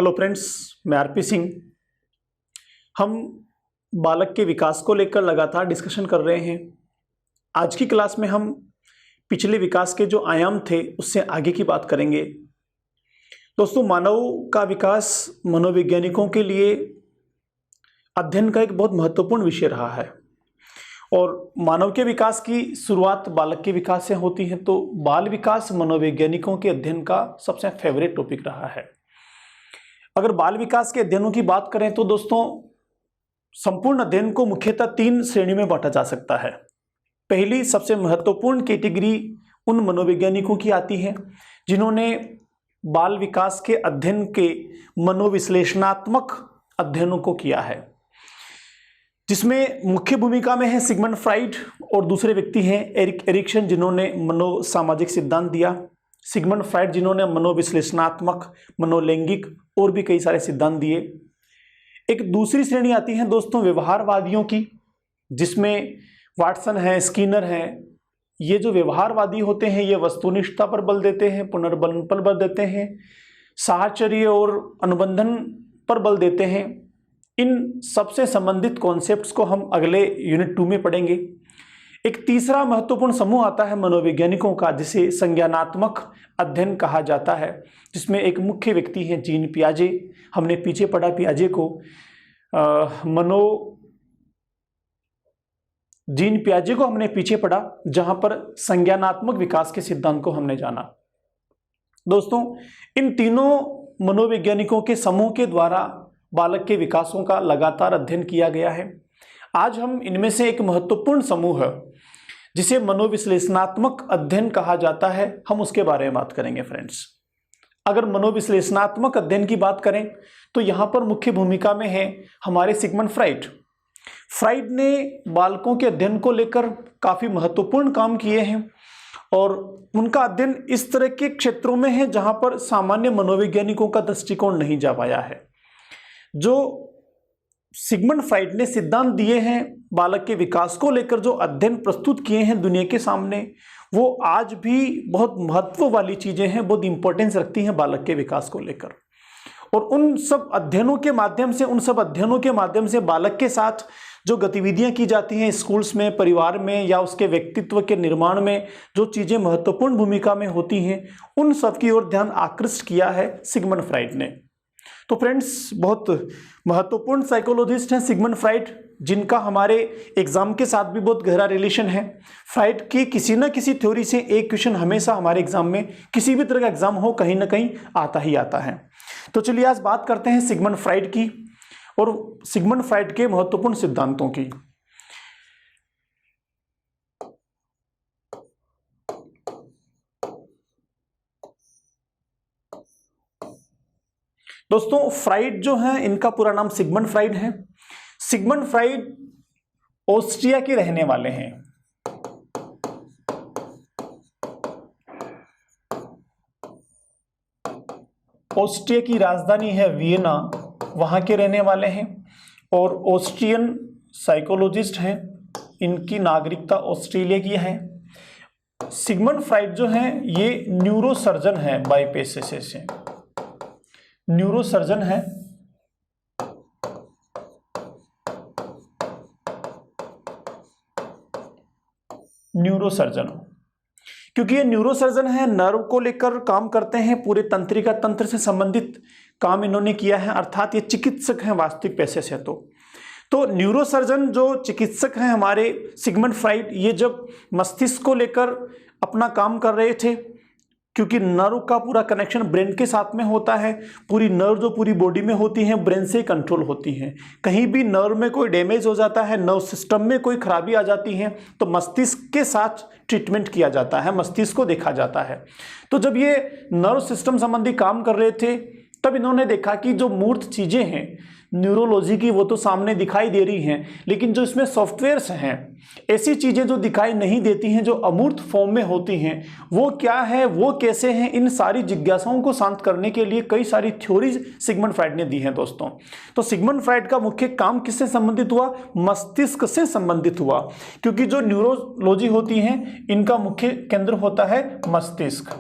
Hello friends, मैं RP Singh. हम बालक के विकास को लेकर लगातार डिस्कशन कर रहे हैं। आज की क्लास में हम पिछले विकास के जो आयाम थे उससे आगे की बात करेंगे। दोस्तों, मानव का विकास मनोवैज्ञानिकों के लिए अध्ययन का एक बहुत महत्वपूर्ण विषय रहा है और मानव के विकास की शुरुआत बालक के विकास से होती है, तो बाल विकास मनोवैज्ञानिकों के अध्ययन का सबसे फेवरेट टॉपिक रहा है। अगर बाल विकास के अध्ययनों की बात करें तो दोस्तों, संपूर्ण अध्ययन को मुख्यतः 3 श्रेणी में बांटा जा सकता है। पहली सबसे महत्वपूर्ण कैटेगरी उन मनोवैज्ञानिकों की आती है जिन्होंने बाल विकास के अध्ययन के मनोविश्लेषणात्मक अध्ययनों को किया है, जिसमें मुख्य भूमिका में है सिगमंड फ्राइड और दूसरे व्यक्ति हैं एरिक एरिक्सन, जिन्होंने मनोसामाजिक सिद्धांत दिया। सिगमंड फ्राइड जिन्होंने मनोविश्लेषणात्मक, मनोलैंगिक और भी कई सारे सिद्धांत दिए। एक दूसरी श्रेणी आती है दोस्तों व्यवहारवादियों की, जिसमें वाटसन है, स्किनर है। ये जो व्यवहारवादी होते हैं ये वस्तुनिष्ठता पर बल देते हैं, पुनर्बलन पर बल देते हैं, साहचर्य और अनुबंधन पर बल देते हैं। इन सबसे संबंधित कॉन्सेप्ट्स को हम अगले यूनिट 2 में पढ़ेंगे। एक तीसरा महत्वपूर्ण समूह आता है मनोवैज्ञानिकों का, जिसे संज्ञानात्मक अध्ययन कहा जाता है, जिसमें एक मुख्य व्यक्ति हैं जीन पियाजे। हमने पीछे पढ़ा पियाजे को, जीन पियाजे को हमने पीछे पढ़ा, जहां पर संज्ञानात्मक विकास के सिद्धांत को हमने जाना। दोस्तों, इन तीनों मनोवैज्ञानिकों के समूह के द्वारा बालक के विकासों का लगातार अध्ययन किया गया है। आज हम इनमें से एक महत्वपूर्ण समूह जिसे मनोविश्लेषणात्मक अध्ययन कहा जाता है, हम उसके बारे में बात करेंगे। फ्रेंड्स, अगर मनोविश्लेषणात्मक अध्ययन की बात करें तो यहां पर मुख्य भूमिका में है हमारे सिगमंड फ्राइड। फ्राइड ने बालकों के अध्ययन को लेकर काफी महत्वपूर्ण काम किए हैं और उनका अध्ययन इस तरह के क्षेत्रों में है जहां पर सामान्य मनोवैज्ञानिकों का दृष्टिकोण नहीं जा पाया है। जो सिगमंड फ्राइड ने सिद्धांत दिए हैं बालक के विकास को लेकर, जो अध्ययन प्रस्तुत किए हैं दुनिया के सामने, वो आज भी बहुत महत्व वाली चीजें हैं, बहुत इंपॉर्टेंस रखती हैं बालक के विकास को लेकर। और उन सब अध्ययनों के माध्यम से बालक के साथ जो गतिविधियां की जाती हैं स्कूल्स में, परिवार में या उसके व्यक्तित्व के निर्माण में, जो चीजें महत्वपूर्ण भूमिका में होती हैं, उन सब की ओर ध्यान आकृष्ट किया है सिगमंड फ्राइड ने। तो फ्रेंड्स, बहुत महत्वपूर्ण साइकोलॉजिस्ट हैं सिगमंड फ्राइड, जिनका हमारे एग्जाम के साथ भी बहुत गहरा रिलेशन है। फ्राइड की किसी न किसी थ्योरी से एक क्वेश्चन हमेशा हमारे एग्जाम में, किसी भी तरह का एग्जाम हो, कहीं ना कहीं आता ही आता है। तो चलिए आज बात करते हैं सिगमंड फ्राइड की और सिगमंड फ्राइड के महत्वपूर्ण सिद्धांतों की। दोस्तों, फ्राइड जो है, इनका पूरा नाम सिगमंड फ्राइड है। सिगमंड फ्राइड ऑस्ट्रिया के रहने वाले हैं। ऑस्ट्रिया की राजधानी है वियना, वहां के रहने वाले हैं और ऑस्ट्रियन साइकोलॉजिस्ट हैं। इनकी नागरिकता ऑस्ट्रेलिया की है। सिगमंड फ्राइड जो है ये न्यूरोसर्जन है, बाय पेशे से न्यूरोसर्जन है। न्यूरोसर्जन, क्योंकि ये न्यूरोसर्जन है, नर्व को लेकर काम करते हैं, पूरे तंत्रिका तंत्र से संबंधित काम इन्होंने किया है, अर्थात ये चिकित्सक हैं वास्तविक पैसे से। तो न्यूरोसर्जन जो चिकित्सक हैं हमारे सिगमंड फ्राइड, ये जब मस्तिष्क को लेकर अपना काम कर रहे थे, क्योंकि नर्व का पूरा कनेक्शन ब्रेन के साथ में होता है, पूरी नर्व जो पूरी बॉडी में होती हैं ब्रेन से कंट्रोल होती हैं। कहीं भी नर्व में कोई डैमेज हो जाता है, नर्व सिस्टम में कोई खराबी आ जाती है, तो मस्तिष्क के साथ ट्रीटमेंट किया जाता है, मस्तिष्क को देखा जाता है। तो जब ये नर्व सिस्टम संबंधी काम कर रहे थे, तब इन्होंने देखा कि जो मूर्त चीजें हैं न्यूरोलॉजी की, वो तो सामने दिखाई दे रही हैं, लेकिन जो इसमें सॉफ्टवेयर्स हैं, ऐसी चीजें जो दिखाई नहीं देती हैं, जो अमूर्त फॉर्म में होती हैं, वो क्या है, वो कैसे हैं, इन सारी जिज्ञासाओं को शांत करने के लिए कई सारी थ्योरीज सिगमंड फ्राइड ने दी हैं दोस्तों। तो सिगमंड फ्राइड का मुख्य काम किससे संबंधित हुआ? मस्तिष्क से संबंधित हुआ, क्योंकि जो न्यूरोलॉजी होती है इनका मुख्य केंद्र होता है मस्तिष्क।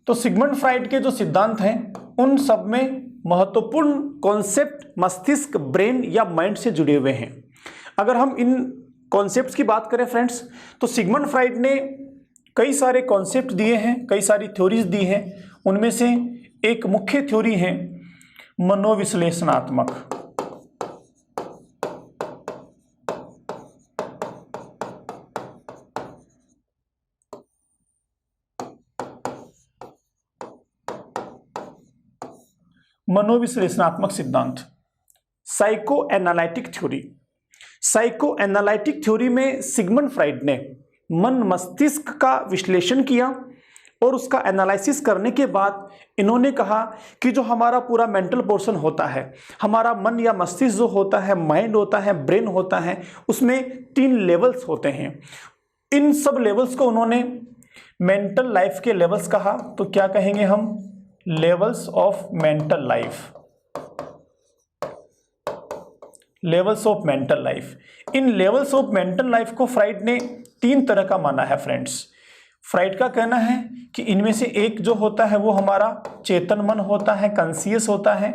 तो सिगमंड फ्राइड के जो सिद्धांत हैं उन सब में महत्वपूर्ण कॉन्सेप्ट मस्तिष्क, ब्रेन या माइंड से जुड़े हुए हैं। अगर हम इन कॉन्सेप्ट्स की बात करें फ्रेंड्स, तो सिगमंड फ्राइड ने कई सारे कॉन्सेप्ट दिए हैं, कई सारी थ्योरीज दी हैं। उनमें से एक मुख्य थ्योरी है मनोविश्लेषणात्मक। मनोविश्लेषणात्मक सिद्धांत, psycho analytic theory. Psycho analytic theory में सिगमंड फ्राइड ने मन मस्तिष्क का विश्लेषण किया और उसका एनालिसिस करने के बाद इन्होंने कहा कि जो हमारा पूरा मेंटल पोर्शन होता है, हमारा मन या मस्तिष्क जो होता है, माइंड होता है, ब्रेन होता है, उसमें 3 लेवल्स होते हैं। इन सब लेवल्स को उन्होंने मेंटल लाइफ के लेवल्स कहा। तो क्या कहेंगे हम? Levels of mental life. Levels of mental life. In levels of mental life को फ्राइड ने 3 तरह का माना है फ्रेंड्स। फ्राइड का कहना है कि इनमें से एक जो होता है वो हमारा चेतन मन होता है, कॉन्शियस होता है।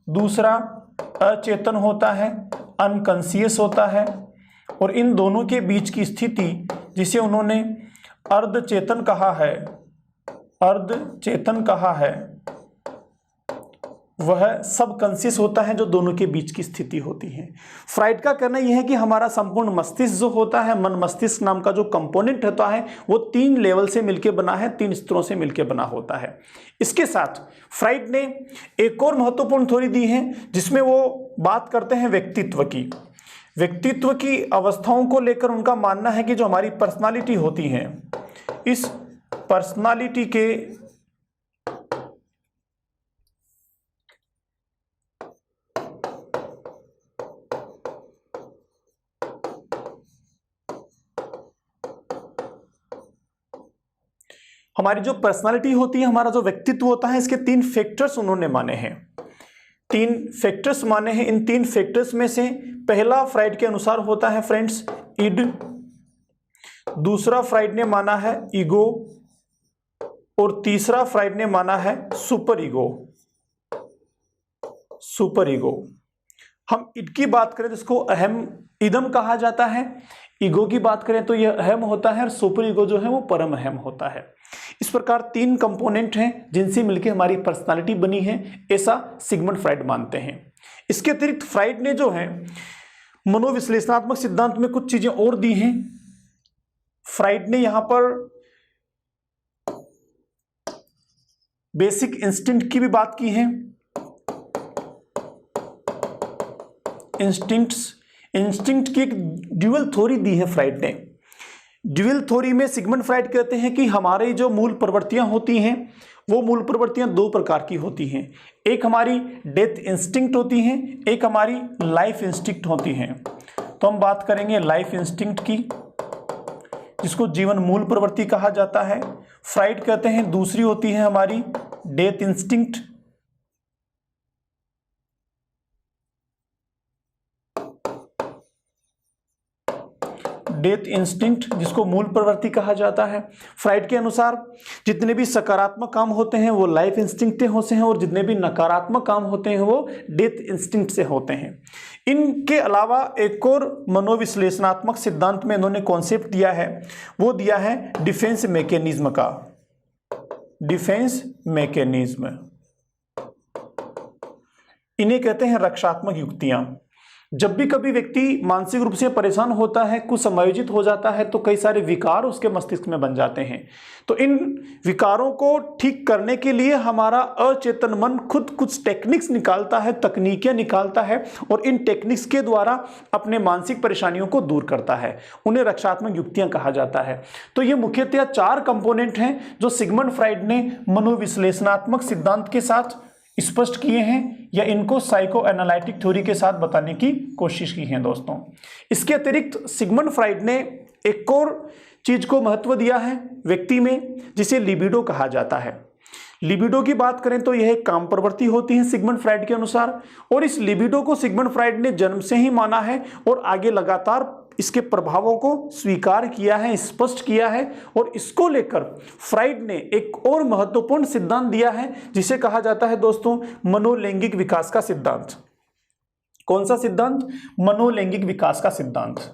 दूसरा अचेतन होता है, अनकॉन्शियस होता है। और इन दोनों के बीच की स्थिति जिसे उन्होंने अर्धचेतन कहा है, अर्धचेतन कहा है, वह सब कॉन्शियस होता है, जो दोनों के बीच की स्थिति होती है। फ्राइड का कहना यह है कि हमारा संपूर्ण मस्तिष्क जो होता है, मन मस्तिष्क नाम का जो कंपोनेंट होता है, वो 3 लेवल से मिलकर बना है, 3 स्तरों से मिलकर बना होता है। इसके साथ फ्राइड ने एक और महत्वपूर्ण थ्योरी दी है जिसमें वो बात करते हैं व्यक्तित्व की। व्यक्तित्व की अवस्थाओं को लेकर उनका मानना है कि जो हमारी पर्सनालिटी होती है, इस पर्सनालिटी के हमारी जो पर्सनालिटी होती है, हमारा जो व्यक्तित्व होता है, इसके 3 फैक्टर्स उन्होंने माने हैं। 3 फैक्टर्स माने हैं। इन 3 फैक्टर्स में से पहला फ्राइड के अनुसार होता है फ्रेंड्स इड, दूसरा फ्राइड ने माना है ईगो, और तीसरा फ्राइड ने माना है सुपर ईगो। Super ego. हम इड की बात करें तो इसको अहम इदम कहा जाता है। ईगो की बात करें तो यह अहम होता है, और सुपर ईगो जो है वो परम अहम होता है। इस प्रकार 3 कंपोनेंट हैं जिनसे मिलकर हमारी पर्सनालिटी बनी है, ऐसा सिगमंड फ्राइड मानते हैं। इसके अतिरिक्त फ्राइड ने जो है मनोविश्लेषणात्मक सिद्धांत में कुछ चीजें और दी हैं। फ्राइड ने यहां पर बेसिक इंस्टिंक्ट की भी बात की है। इंस्टिंक्ट की एक ड्यूअल थ्योरी दी है फ्राइड ने। ड्यूअल थ्योरी में सिगमंड फ्राइड कहते हैं कि हमारी जो मूल प्रवृत्तियां होती हैं, वो मूल प्रवृत्तियां 2 प्रकार की होती हैं। एक हमारी डेथ इंस्टिंक्ट होती हैं, एक हमारी लाइफ इंस्टिंक्ट होती हैं। तो हम बात करेंगे लाइफ इंस्टिंक्ट की, जिसको जीवन मूल प्रवृत्ति कहा जाता है। फ्राइड कहते हैं दूसरी होती है हमारी डेथ इंस्टिंक्ट। डेथ इंस्टिंक्ट जिसको मूल प्रवृत्ति कहा जाता है। फ्राइड के अनुसार जितने भी सकारात्मक काम होते हैं वो लाइफ इंस्टिंक्ट होते हैं, और जितने भी नकारात्मक काम होते हैं वो डेथ इंस्टिंक्ट से होते हैं। इनके अलावा एक और मनोविश्लेषणात्मक सिद्धांत में इन्होंने कॉन्सेप्ट दिया है, वो दिया है डिफेंस मैकेनिज्म का। डिफेंस मैकेनिज्म, इन्हें कहते हैं रक्षात्मक युक्तियां। जब भी कभी व्यक्ति मानसिक रूप से परेशान होता है, कुछ समायोजित हो जाता है, तो कई सारे विकार उसके मस्तिष्क में बन जाते हैं। तो इन विकारों को ठीक करने के लिए हमारा अचेतन मन खुद कुछ टेक्निक्स निकालता है, तकनीकें निकालता है, और इन टेक्निक्स के द्वारा अपने मानसिक परेशानियों को दूर करता है। उन्हें रक्षात्मक युक्तियां कहा जाता है। तो ये मुख्यतः 4 कंपोनेंट हैं जो सिगमंड फ्राइड ने मनोविश्लेषणात्मक सिद्धांत के साथ स्पष्ट किए हैं, या इनको साइको एनालिटिक थ्योरी के साथ बताने की कोशिश की है दोस्तों। इसके अतिरिक्त सिगमंड फ्राइड ने एक और चीज को महत्व दिया है व्यक्ति में, जिसे लिबिडो कहा जाता है। लिबिडो की बात करें तो यह एक काम प्रवृत्ति होती है सिगमंड फ्राइड के अनुसार, और इस लिबिडो को सिगमंड फ्राइड ने जन्म से ही माना है और आगे लगातार इसके प्रभावों को स्वीकार किया है, स्पष्ट किया है, और इसको लेकर फ्राइड ने एक और महत्वपूर्ण सिद्धांत दिया है जिसे कहा जाता है दोस्तों मनोलैंगिक विकास का सिद्धांत। कौन सा सिद्धांत? मनोलैंगिक विकास का सिद्धांत।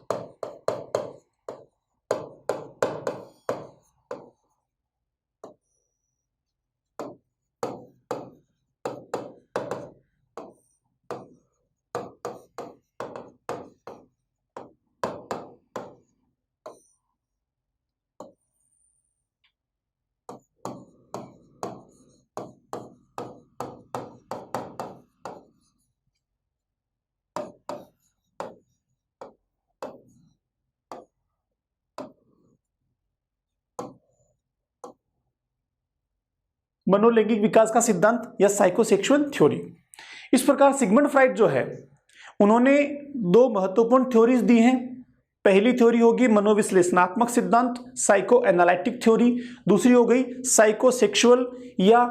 मनोलैंगिक विकास का सिद्धांत या साइकोसेक्सुअल थ्योरी। इस प्रकार सिगमंड फ्राइड जो है उन्होंने दो महत्वपूर्ण थ्योरीज दी हैं। पहली थ्योरी होगी मनोविश्लेषणात्मक सिद्धांत, साइको एनालिटिक थ्योरी। दूसरी हो गई साइकोसेक्सुअल या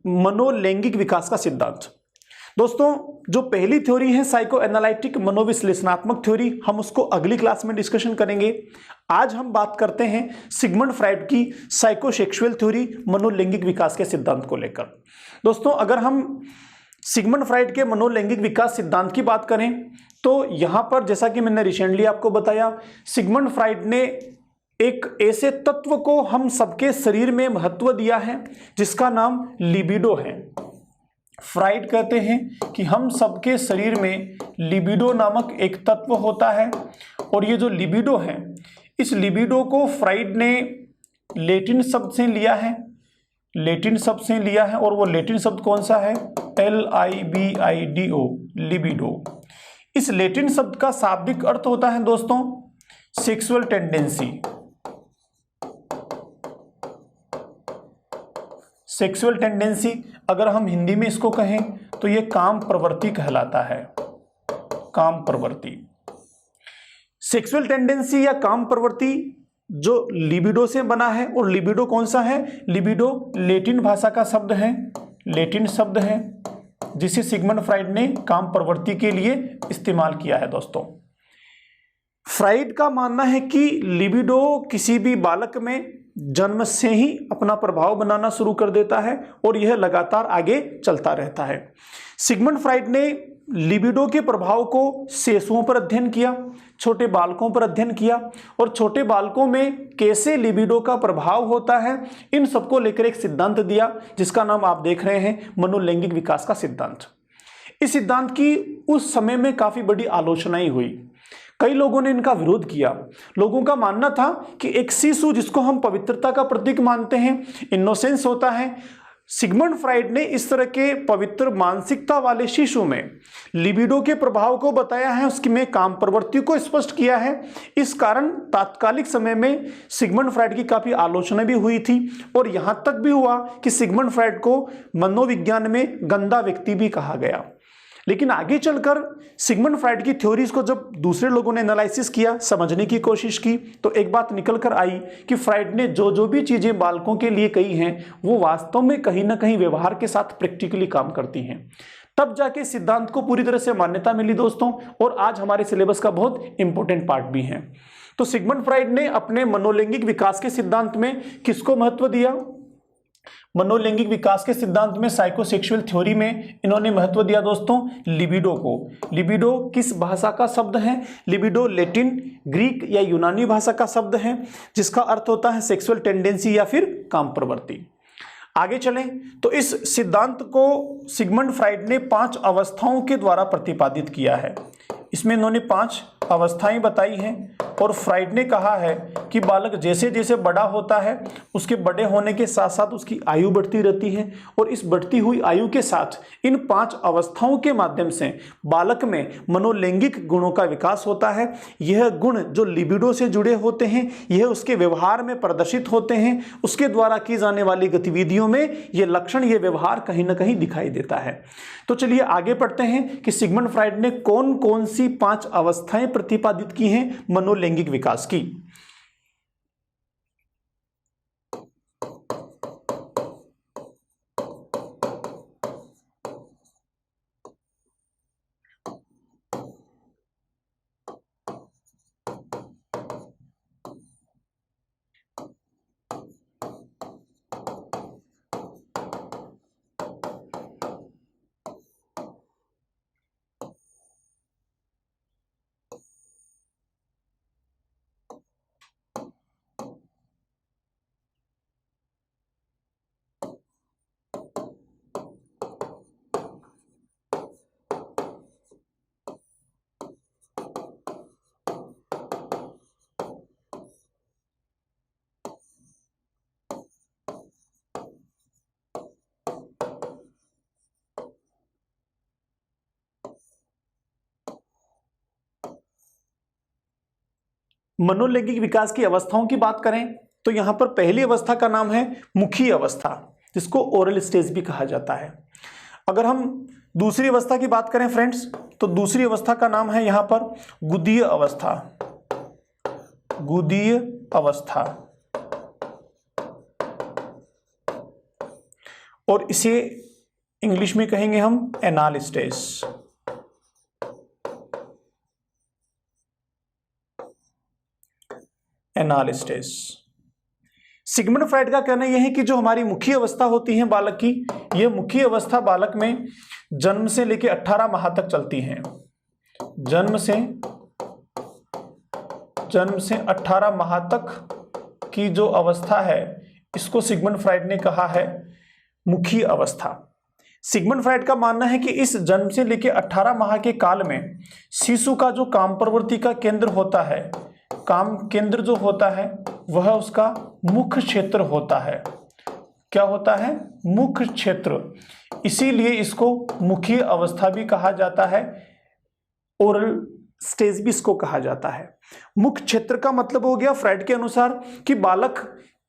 मनोलैंगिक विकास का सिद्धांत। दोस्तों जो पहली थ्योरी है साइको एनालिटिक मनोविश्लेषणात्मक थ्योरी, हम उसको अगली क्लास में डिस्कशन करेंगे। आज हम बात करते हैं सिगमंड फ्राइड की साइकोसेक्सुअल थ्योरी मनोलैंगिक विकास के सिद्धांत को लेकर। दोस्तों अगर हम सिगमंड फ्राइड के मनोलैंगिक विकास सिद्धांत की बात करें तो यहां पर जैसा कि मैंने रिसेंटली आपको बताया, सिगमंड फ्राइड ने एक ऐसे तत्व को हम सबके शरीर में महत्व दिया है जिसका नाम लिबिडो है। फ्राइड कहते हैं कि हम सबके शरीर में लिबिडो नामक एक तत्व होता है, और ये जो लिबिडो है इस लिबिडो को फ्राइड ने लैटिन शब्द से लिया है, लैटिन शब्द से लिया है, और वो लैटिन शब्द कौन सा है? LIBIDO, libido. इस लैटिन शब्द का शाब्दिक अर्थ होता है दोस्तों सेक्सुअल टेंडेंसी। सेक्सुअल टेंडेंसी अगर हम हिंदी में इसको कहें तो ये काम प्रवृत्ति कहलाता है, काम प्रवृत्ति। सेक्सुअल टेंडेंसी या काम प्रवृत्ति जो लिबिडो से बना है, और लिबिडो कौन सा है? लिबिडो लैटिन भाषा का शब्द है, लैटिन शब्द है जिसे सिगमंड फ्राइड ने काम प्रवृत्ति के लिए इस्तेमाल किया है। दोस्तों फ्राइड का मानना है कि लिबिडो किसी भी बालक में जन्म से ही अपना प्रभाव बनाना शुरू कर देता है और यह लगातार आगे चलता रहता है। सिगमंड फ्राइड ने लिबिडो के प्रभाव को शिशुओं पर अध्ययन किया, छोटे बालकों पर अध्ययन किया, और छोटे बालकों में कैसे लिबिडो का प्रभाव होता है इन सबको लेकर एक सिद्धांत दिया जिसका नाम आप देख रहे हैं मनोलैंगिक विकास का सिद्धांत। इस सिद्धांत की उस समय में काफी बड़ी आलोचनाएं हुई, कई लोगों ने इनका विरोध किया। लोगों का मानना था कि एक शिशु जिसको हम पवित्रता का प्रतीक मानते हैं, इनोसेंस होता है, सिगमंड फ्राइड ने इस तरह के पवित्र मानसिकता वाले शिशु में लिबिडो के प्रभाव को बताया है, उसकी में काम प्रवृत्ति को स्पष्ट किया है। इस कारण तात्कालिक समय में सिगमंड फ्राइड की काफी आलोचना भी हुई थी, और यहां तक भी हुआ कि सिगमंड फ्राइड को मनोविज्ञान में गंदा व्यक्ति भी कहा गया। लेकिन आगे चलकर सिगमंड फ्राइड की थ्योरीज को जब दूसरे लोगों ने एनालिसिस किया, समझने की कोशिश की, तो एक बात निकल कर आई कि फ्राइड ने जो भी चीजें बालकों के लिए कही हैं वो वास्तव में कहीं ना कहीं व्यवहार के साथ प्रैक्टिकली काम करती हैं। तब जाके सिद्धांत को पूरी तरह से मान्यता मिली दोस्तों, और आज हमारे सिलेबस का बहुत इंपॉर्टेंट पार्ट भी है। तो सिगमंड फ्राइड ने अपने मनोलैंगिक विकास के सिद्धांत में किसको महत्व दिया? मनोलैंगिक विकास के सिद्धांत में साइकोसेक्सुअल थ्योरी में इन्होंने महत्व दिया दोस्तों लिबिडो को। लिबिडो किस भाषा का शब्द है? लिबिडो लैटिन, ग्रीक या यूनानी भाषा का शब्द है जिसका अर्थ होता है सेक्सुअल टेंडेंसी या फिर काम प्रवृत्ति। आगे चलें तो इस सिद्धांत को सिगमंड फ्राइड ने 5 अवस्थाओं के द्वारा प्रतिपादित किया है। इसमें इन्होंने 5 अवस्थाएं बताई हैं, और फ्राइड ने कहा है कि बालक जैसे जैसे बड़ा होता है उसके बड़े होने के साथ साथ उसकी आयु बढ़ती रहती है, और इस बढ़ती हुई आयु के साथ इन 5 अवस्थाओं के माध्यम से बालक में मनोलैंगिक गुणों का विकास होता है। यह गुण जो लिबिडो से जुड़े होते हैं यह उसके व्यवहार में प्रदर्शित होते हैं, उसके द्वारा की जाने वाली गतिविधियों में यह लक्षण, यह व्यवहार कहीं ना कहीं दिखाई देता है। तो चलिए आगे पढ़ते हैं कि सिगमंड फ्राइड ने कौन कौन सी 5 अवस्थाएं प्रतिपादित की हैं मनोलैंगिक विकास की। मनोलैंगिक विकास की अवस्थाओं की बात करें तो यहां पर पहली अवस्था का नाम है मुखी अवस्था, जिसको ओरल स्टेज भी कहा जाता है। अगर हम दूसरी अवस्था की बात करें फ्रेंड्स, तो दूसरी अवस्था का नाम है यहां पर गुदीय अवस्था। गुदीय अवस्था, और इसे इंग्लिश में कहेंगे हम anal stage. Anal stage. Sigmund Freud का कहना यह है कि जो हमारी मुखी अवस्था होती है बालक की, यह मुखी अवस्था बालक में जन्म से लेकर 18 माह तक चलती है। जन्म से 18 माह तक की जो अवस्था है, इसको सिगमंड फ्राइड ने कहा है मुखी अवस्था। सिगमंड फ्राइड का मानना है कि इस जन्म से लेकर 18 माह के काल में शिशु का जो काम प्रवृत्ति का केंद्र होता है, काम केंद्र जो होता है वह उसका मुख क्षेत्र होता है। क्या होता है? मुख क्षेत्र। इसीलिए इसको मुखी अवस्था भी कहा जाता है, ओरल स्टेज भी इसको कहा जाता है। मुख क्षेत्र का मतलब हो गया फ्राइड के अनुसार कि बालक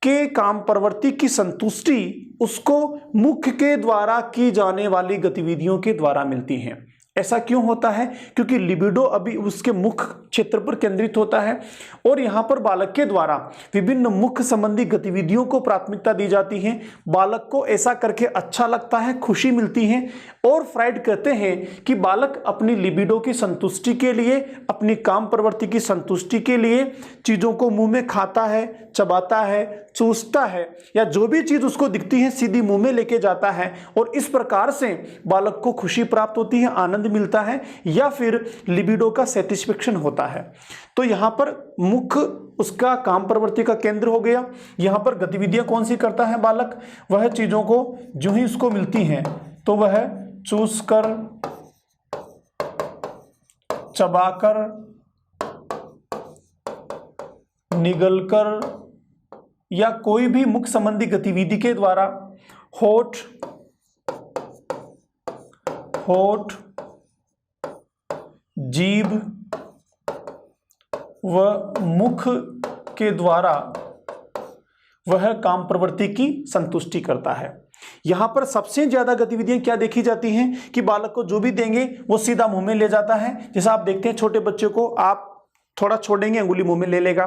के काम प्रवृत्ति की संतुष्टि उसको मुख के द्वारा की जाने वाली गतिविधियों के द्वारा मिलती हैं। ऐसा क्यों होता है? क्योंकि लिबिडो अभी उसके मुख क्षेत्र पर केंद्रित होता है और यहाँ पर बालक के द्वारा विभिन्न मुख संबंधी गतिविधियों को प्राथमिकता दी जाती है। बालक को ऐसा करके अच्छा लगता है, खुशी मिलती है। और फ्राइड कहते हैं कि बालक अपनी लिबिडो की संतुष्टि के लिए, अपनी काम प्रवृत्ति की संतुष्टि के लिए चीजों को मुंह में खाता है, चबाता है, चूसता है, या जो भी चीज उसको दिखती है सीधी मुंह में लेके जाता है, और इस प्रकार से बालक को खुशी प्राप्त होती है, आनंद मिलता है, या फिर लिबिडो का सेटिस्फेक्शन होता है। तो यहां पर मुख उसका काम प्रवृत्ति का केंद्र हो गया। यहां पर गतिविधियां कौन सी करता है बालक? वह चीजों को जो ही उसको मिलती हैं तो वह चूस कर, चबाकर, निगलकर, या कोई भी मुख संबंधी गतिविधि के द्वारा होठ, जीभ व मुख के द्वारा वह काम प्रवृत्ति की संतुष्टि करता है। यहां पर सबसे ज्यादा गतिविधियां क्या देखी जाती हैं कि बालक को जो भी देंगे वो सीधा मुंह में ले जाता है। जैसा आप देखते हैं छोटे बच्चे को, आप थोड़ा छोड़ेंगे अंगुली मुंह में ले लेगा,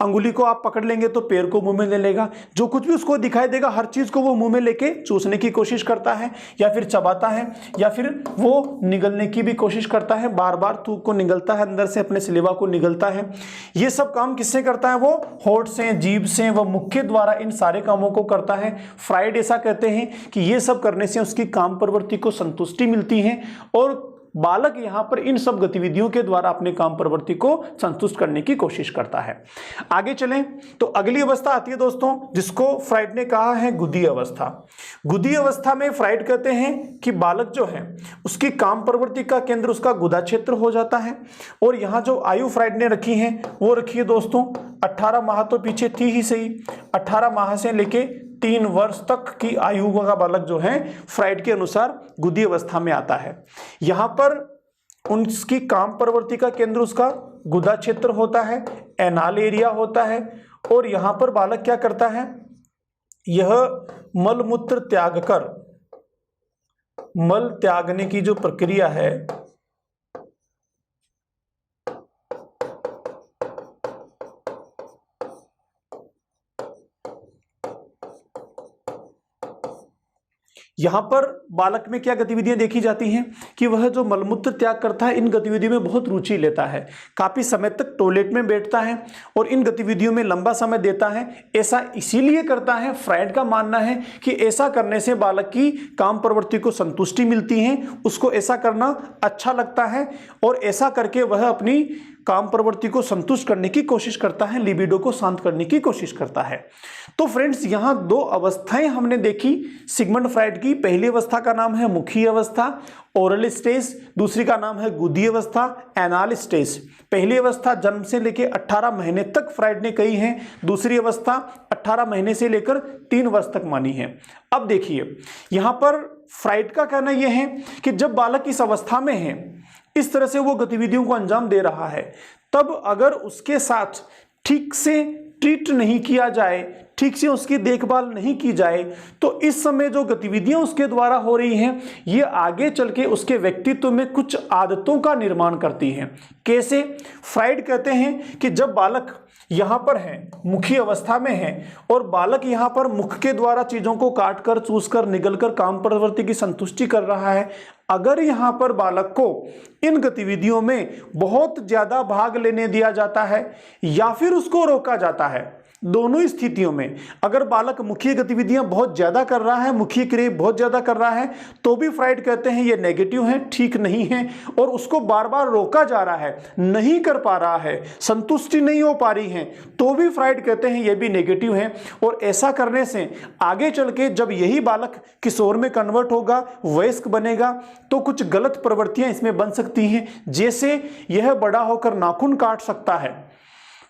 अंगुली को आप पकड़ लेंगे तो पैर को मुंह में ले लेगा, जो कुछ भी उसको दिखाई देगा हर चीज को वो मुंह में लेके चूसने की कोशिश करता है, या फिर चबाता है, या फिर वो निगलने की भी कोशिश करता है, बार बार थूक को निगलता है, अंदर से अपने सलीवा को निगलता है। ये सब काम किससे करता है? वो होठ से, जीभ से व मुख के द्वारा इन सारे कामों को करता है। फ्राइड ऐसा कहते हैं कि ये सब करने से उसकी काम प्रवृत्ति को संतुष्टि मिलती है और बालक यहां पर इन सब गतिविधियों के द्वारा अपने काम प्रवृत्ति को संतुष्ट करने की कोशिश करता है। आगे चलें तो अगली अवस्था आती है दोस्तों, जिसको फ्राइड ने कहा है गुदी अवस्था। गुदी अवस्था में फ्राइड कहते हैं कि बालक जो है उसकी काम प्रवृत्ति का केंद्र उसका गुदा क्षेत्र हो जाता है। और यहां जो आयु फ्राइड ने रखी है वो रखी है दोस्तों 18 माह, तो पीछे थी ही सही, 18 माह से लेके 3 वर्ष तक की आयु का बालक जो है फ्राइड के अनुसार गुदी अवस्था में आता है। यहां पर उनकी काम प्रवृत्ति का केंद्र उसका गुदा क्षेत्र होता है, एनाल एरिया होता है। और यहां पर बालक क्या करता है? यह मल मूत्र त्याग कर, मल त्यागने की जो प्रक्रिया है यहां पर बालक में क्या गतिविधियां देखी जाती हैं कि वह जो मलमूत्र त्याग करता है इन गतिविधियों में बहुत रुचि लेता है, काफी समय तक टॉयलेट में बैठता है और इन गतिविधियों में लंबा समय देता है। ऐसा इसीलिए करता है, फ्राइड का मानना है कि ऐसा करने से बालक की काम प्रवृत्ति को संतुष्टि मिलती है, उसको ऐसा करना अच्छा लगता है और ऐसा करके वह अपनी काम प्रवृत्ति को संतुष्ट करने की कोशिश करता है, लिबिडो को शांत करने की कोशिश करता है। तो फ्रेंड्स यहां 2 अवस्थाएं हमने देखी सिगमंड फ्राइड की। पहली अवस्था का नाम है मुखी अवस्था, ओरल स्टेज, दूसरी का नाम है गुदी अवस्था, एनाल स्टेज। पहली अवस्था जन्म से लेकर 18 महीने तक फ्राइड ने कही है, दूसरी अवस्था 18 महीने से लेकर 3 वर्ष तक मानी है। अब देखिए यहां पर फ्राइड का कहना यह है कि जब बालक इस अवस्था में है, इस तरह से वो गतिविधियों को अंजाम दे रहा है, तब अगर उसके साथ ठीक से ट्रीट नहीं किया जाए, ठीक से उसकी देखभाल नहीं की जाए, तो इस समय जो गतिविधियां उसके द्वारा हो रही हैं ये आगे चल के उसके व्यक्तित्व में कुछ आदतों का निर्माण करती हैं। कैसे? फ्राइड कहते हैं कि जब बालक यहाँ पर है, मुखी अवस्था में है, और बालक यहाँ पर मुख के द्वारा चीजों को काट कर, चूस कर, निगल कर काम प्रवृत्ति की संतुष्टि कर रहा है, अगर यहाँ पर बालक को इन गतिविधियों में बहुत ज्यादा भाग लेने दिया जाता है या फिर उसको रोका जाता है, दोनों स्थितियों में अगर बालक मुख्य गतिविधियां बहुत ज्यादा कर रहा है, मुख्य क्रिया बहुत ज्यादा कर रहा है, तो भी फ्राइड कहते हैं ये नेगेटिव है, ठीक नहीं है, और उसको बार बार रोका जा रहा है, नहीं कर पा रहा है, संतुष्टि नहीं हो पा रही है, तो भी फ्राइड कहते हैं ये भी नेगेटिव है। और ऐसा करने से आगे चल के जब यही बालक किशोर में कन्वर्ट होगा, वयस्क बनेगा, तो कुछ गलत प्रवृत्तियां इसमें बन सकती हैं। जैसे यह बड़ा होकर नाखून काट सकता है,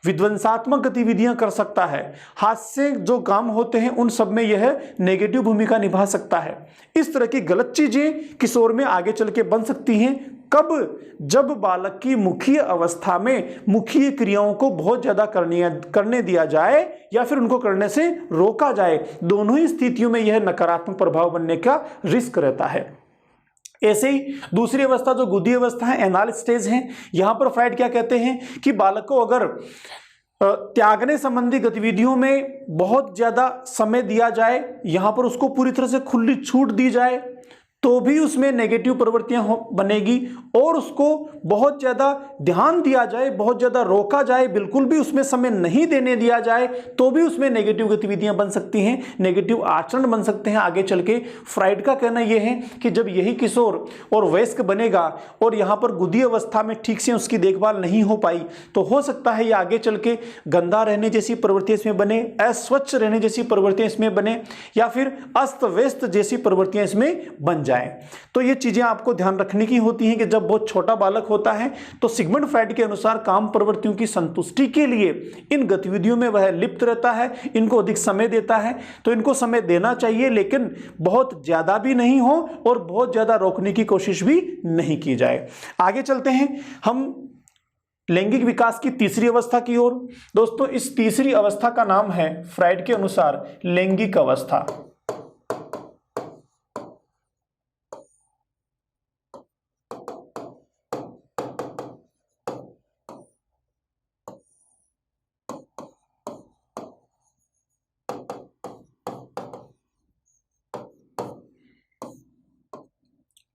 विध्वंसात्मक गतिविधियां कर सकता है, हाथ से जो काम होते हैं उन सब में यह नेगेटिव भूमिका निभा सकता है। इस तरह की गलत चीजें किशोर में आगे चल के बन सकती हैं। कब? जब बालक की मुखीय अवस्था में मुखीय क्रियाओं को बहुत ज्यादा करने दिया जाए या फिर उनको करने से रोका जाए, दोनों ही स्थितियों में यह नकारात्मक प्रभाव बनने का रिस्क रहता है। ऐसे ही दूसरी अवस्था जो गुदी अवस्था है, एनाल स्टेज है, यहां पर फ्राइड क्या कहते हैं कि बालक को अगर त्यागने संबंधी गतिविधियों में बहुत ज्यादा समय दिया जाए, यहां पर उसको पूरी तरह से खुली छूट दी जाए, तो भी उसमें नेगेटिव प्रवृत्तियां बनेगी, और उसको बहुत ज्यादा ध्यान दिया जाए, बहुत ज्यादा रोका जाए, बिल्कुल भी उसमें समय नहीं देने दिया जाए, तो भी उसमें नेगेटिव गतिविधियां बन सकती हैं, नेगेटिव आचरण बन सकते हैं आगे चल के। फ्राइड का कहना यह है कि जब यही किशोर और वयस्क बनेगा और यहां पर गुदी अवस्था में ठीक से उसकी देखभाल नहीं हो पाई, तो हो सकता है ये आगे चल के गंदा रहने जैसी प्रवृत्तियां इसमें बने, अस्वच्छ रहने जैसी प्रवृत्तियां इसमें बने, या फिर अस्त व्यस्त जैसी प्रवृत्तियां इसमें बन जाए। तो ये चीजें आपको ध्यान रखने की होती हैं कि जब बहुत छोटा बालक होता है तो सिगमंड फ्राइड के अनुसार काम प्रवृत्तियों की संतुष्टि के लिए इन गतिविधियों में वह लिप्त रहता है, इनको अधिक समय देता है। तो इनको समय देना चाहिए, लेकिन बहुत ज्यादा भी नहीं हो और बहुत ज्यादा रोकने की कोशिश भी नहीं की जाए। आगे चलते हैं हम लैंगिक विकास की तीसरी अवस्था की ओर। दोस्तों, इस तीसरी अवस्था का नाम है फ्राइड के अनुसार लैंगिक अवस्था।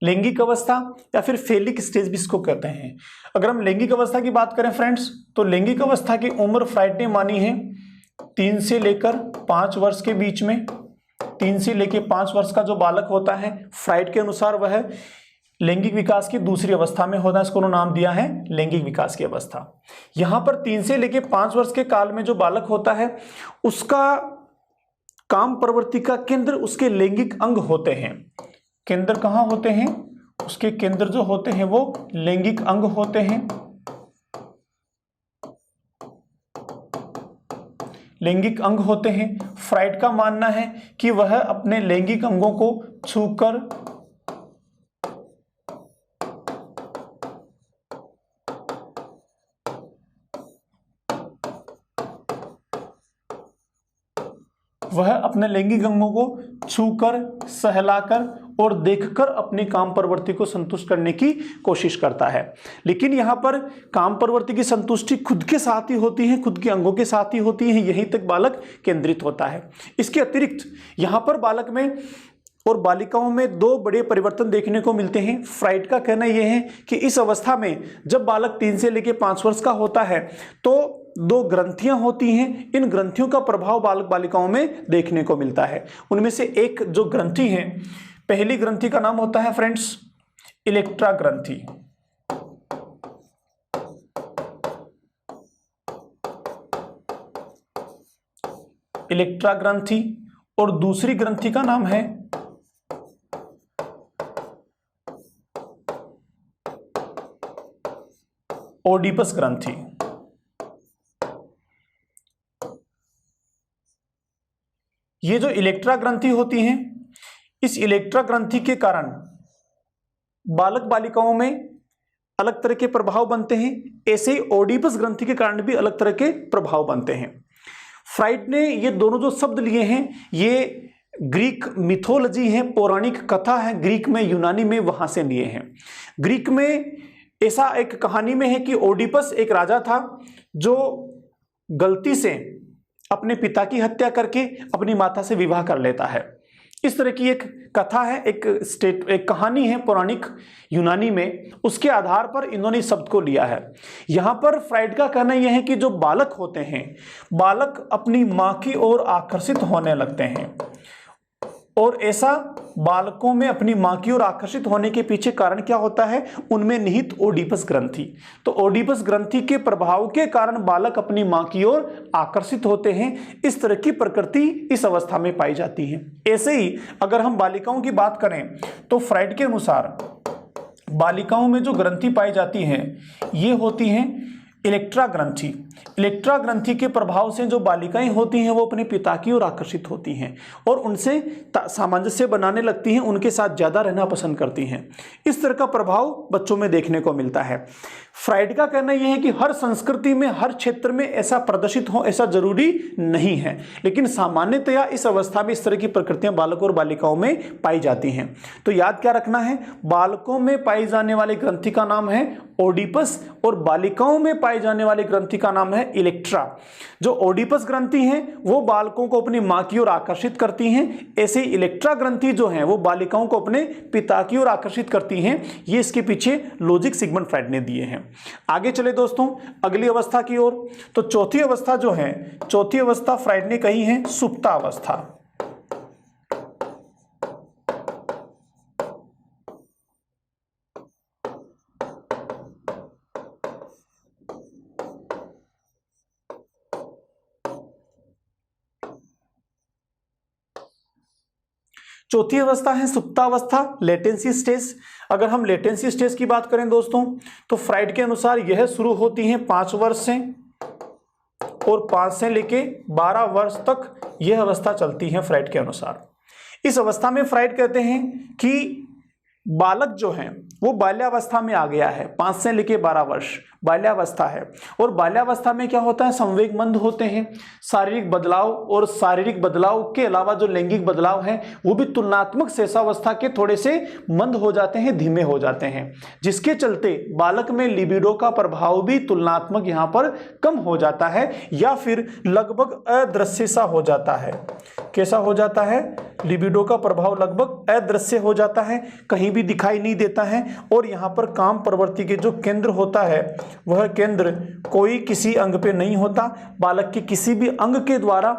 लैंगिक अवस्था या फिर फेलिक स्टेज भी इसको कहते हैं। अगर हम लैंगिक अवस्था की बात करें फ्रेंड्स, तो लैंगिक अवस्था की उम्र फ्राइड ने मानी है 3 से लेकर 5 वर्ष के बीच में। 3 से लेकर 5 वर्ष का जो बालक होता है, फ्राइड के अनुसार वह लैंगिक विकास की दूसरी अवस्था में होता है। इसको उन्होंने नाम दिया है लैंगिक विकास की अवस्था। यहां पर 3 से लेकर 5 वर्ष के काल में जो बालक होता है, उसका काम प्रवृत्ति का केंद्र उसके लैंगिक अंग होते हैं। केंद्र कहां होते हैं? उसके केंद्र जो होते हैं वो लैंगिक अंग होते हैं। लैंगिक अंग होते हैं। फ्राइड का मानना है कि वह अपने लैंगिक अंगों को छूकर छूकर, सहलाकर और देखकर अपनी काम प्रवृत्ति को संतुष्ट करने की कोशिश करता है। लेकिन यहां पर काम प्रवृत्ति की संतुष्टि खुद के साथ ही होती है, खुद के अंगों के साथ ही होती है, यहीं तक बालक केंद्रित होता है। इसके अतिरिक्त यहां पर बालक में और बालिकाओं में 2 बड़े परिवर्तन देखने को मिलते हैं। फ्राइड का कहना यह है कि इस अवस्था में जब बालक 3 से लेकर 5 वर्ष का होता है तो 2 ग्रंथियां होती हैं। इन ग्रंथियों का प्रभाव बालक बालिकाओं में देखने को मिलता है। उनमें से एक जो ग्रंथि है, पहली ग्रंथि का नाम होता है फ्रेंड्स इलेक्ट्रा ग्रंथि। इलेक्ट्रा ग्रंथि। और दूसरी ग्रंथि का नाम है ओडिपस ग्रंथि। ये जो इलेक्ट्रा ग्रंथि होती हैं, इस इलेक्ट्रा ग्रंथि के कारण बालक बालिकाओं में अलग तरह के प्रभाव बनते हैं, ऐसे ही ओडिपस ग्रंथि के कारण भी अलग तरह के प्रभाव बनते हैं। फ्राइड ने ये दोनों जो शब्द लिए हैं ये ग्रीक मिथोलॉजी है, पौराणिक कथा है, ग्रीक में यूनानी में, वहां से लिए हैं। ग्रीक में ऐसा एक कहानी में है कि ओडिपस एक राजा था जो गलती से अपने पिता की हत्या करके अपनी माता से विवाह कर लेता है। इस तरह की एक कथा है, एक कहानी है पौराणिक यूनानी में, उसके आधार पर इन्होंने इस शब्द को लिया है। यहां पर फ्राइड का कहना यह है कि जो बालक होते हैं, बालक अपनी मां की ओर आकर्षित होने लगते हैं, और ऐसा बालकों में अपनी मां की ओर आकर्षित होने के पीछे कारण क्या होता है, उनमें निहित ओडिपस ग्रंथि। तो ओडिपस ग्रंथि के प्रभाव के कारण बालक अपनी मां की ओर आकर्षित होते हैं। इस तरह की प्रकृति इस अवस्था में पाई जाती है। ऐसे ही अगर हम बालिकाओं की बात करें तो फ्राइड के अनुसार बालिकाओं में जो ग्रंथि पाई जाती है ये होती हैं इलेक्ट्रा ग्रंथि। इलेक्ट्रा ग्रंथि के प्रभाव से जो बालिकाएं होती हैं वो अपने पिता की ओर आकर्षित होती हैं और उनसे सामंजस्य बनाने लगती हैं, उनके साथ ज्यादा रहना पसंद करती हैं। इस तरह का प्रभाव बच्चों में देखने को मिलता है। फ्राइड का कहना यह है कि हर संस्कृति में, हर क्षेत्र में ऐसा प्रदर्शित हो ऐसा जरूरी नहीं है, लेकिन सामान्यतया इस अवस्था में इस तरह की प्रकृतियां बालकों और बालिकाओं में पाई जाती हैं। तो याद क्या रखना है, बालकों में पाई जाने वाली ग्रंथि का नाम है ओडिपस और बालिकाओं में पाई जाने वाली ग्रंथि का नाम है इलेक्ट्रा। जो ओडिपस ग्रंथि है वो बालकों को अपनी मां की ओर आकर्षित करती हैं, ऐसे इलेक्ट्रा ग्रंथि जो है वो बालिकाओं को अपने पिता की ओर आकर्षित करती हैं। ये इसके पीछे लॉजिक सिगमंड फ्राइड ने दिए हैं। आगे चले दोस्तों अगली अवस्था की ओर। तो चौथी अवस्था जो है, चौथी अवस्था फ्राइड ने कही है सुप्तावस्था। चौथी अवस्था है सुप्तावस्था, लेटेंसी स्टेज। अगर हम लेटेंसी स्टेज की बात करें दोस्तों तो फ्राइड के अनुसार यह शुरू होती है 5 वर्ष से और 5 से लेके 12 वर्ष तक यह अवस्था चलती है फ्राइड के अनुसार। इस अवस्था में फ्राइड कहते हैं कि बालक जो है वो बाल्यावस्था में आ गया है। 5 से लेके 12 वर्ष बाल्यावस्था है और बाल्यावस्था में क्या होता है, संवेग मंद होते हैं, शारीरिक बदलाव और शारीरिक बदलाव के अलावा जो लैंगिक बदलाव हैं वो भी तुलनात्मक शेषावस्था के थोड़े से मंद हो जाते हैं, धीमे हो जाते हैं, जिसके चलते बालक में लिबिडो का प्रभाव भी तुलनात्मक यहां पर कम हो जाता है या फिर लगभग अदृश्य सा हो जाता है। कैसा हो जाता है, लिबिडो का प्रभाव लगभग अदृश्य हो जाता है, कहीं भी दिखाई नहीं देता है। और यहां पर काम प्रवृत्ति के जो केंद्र होता है वह केंद्र कोई किसी अंग पे नहीं होता, बालक के किसी भी अंग के द्वारा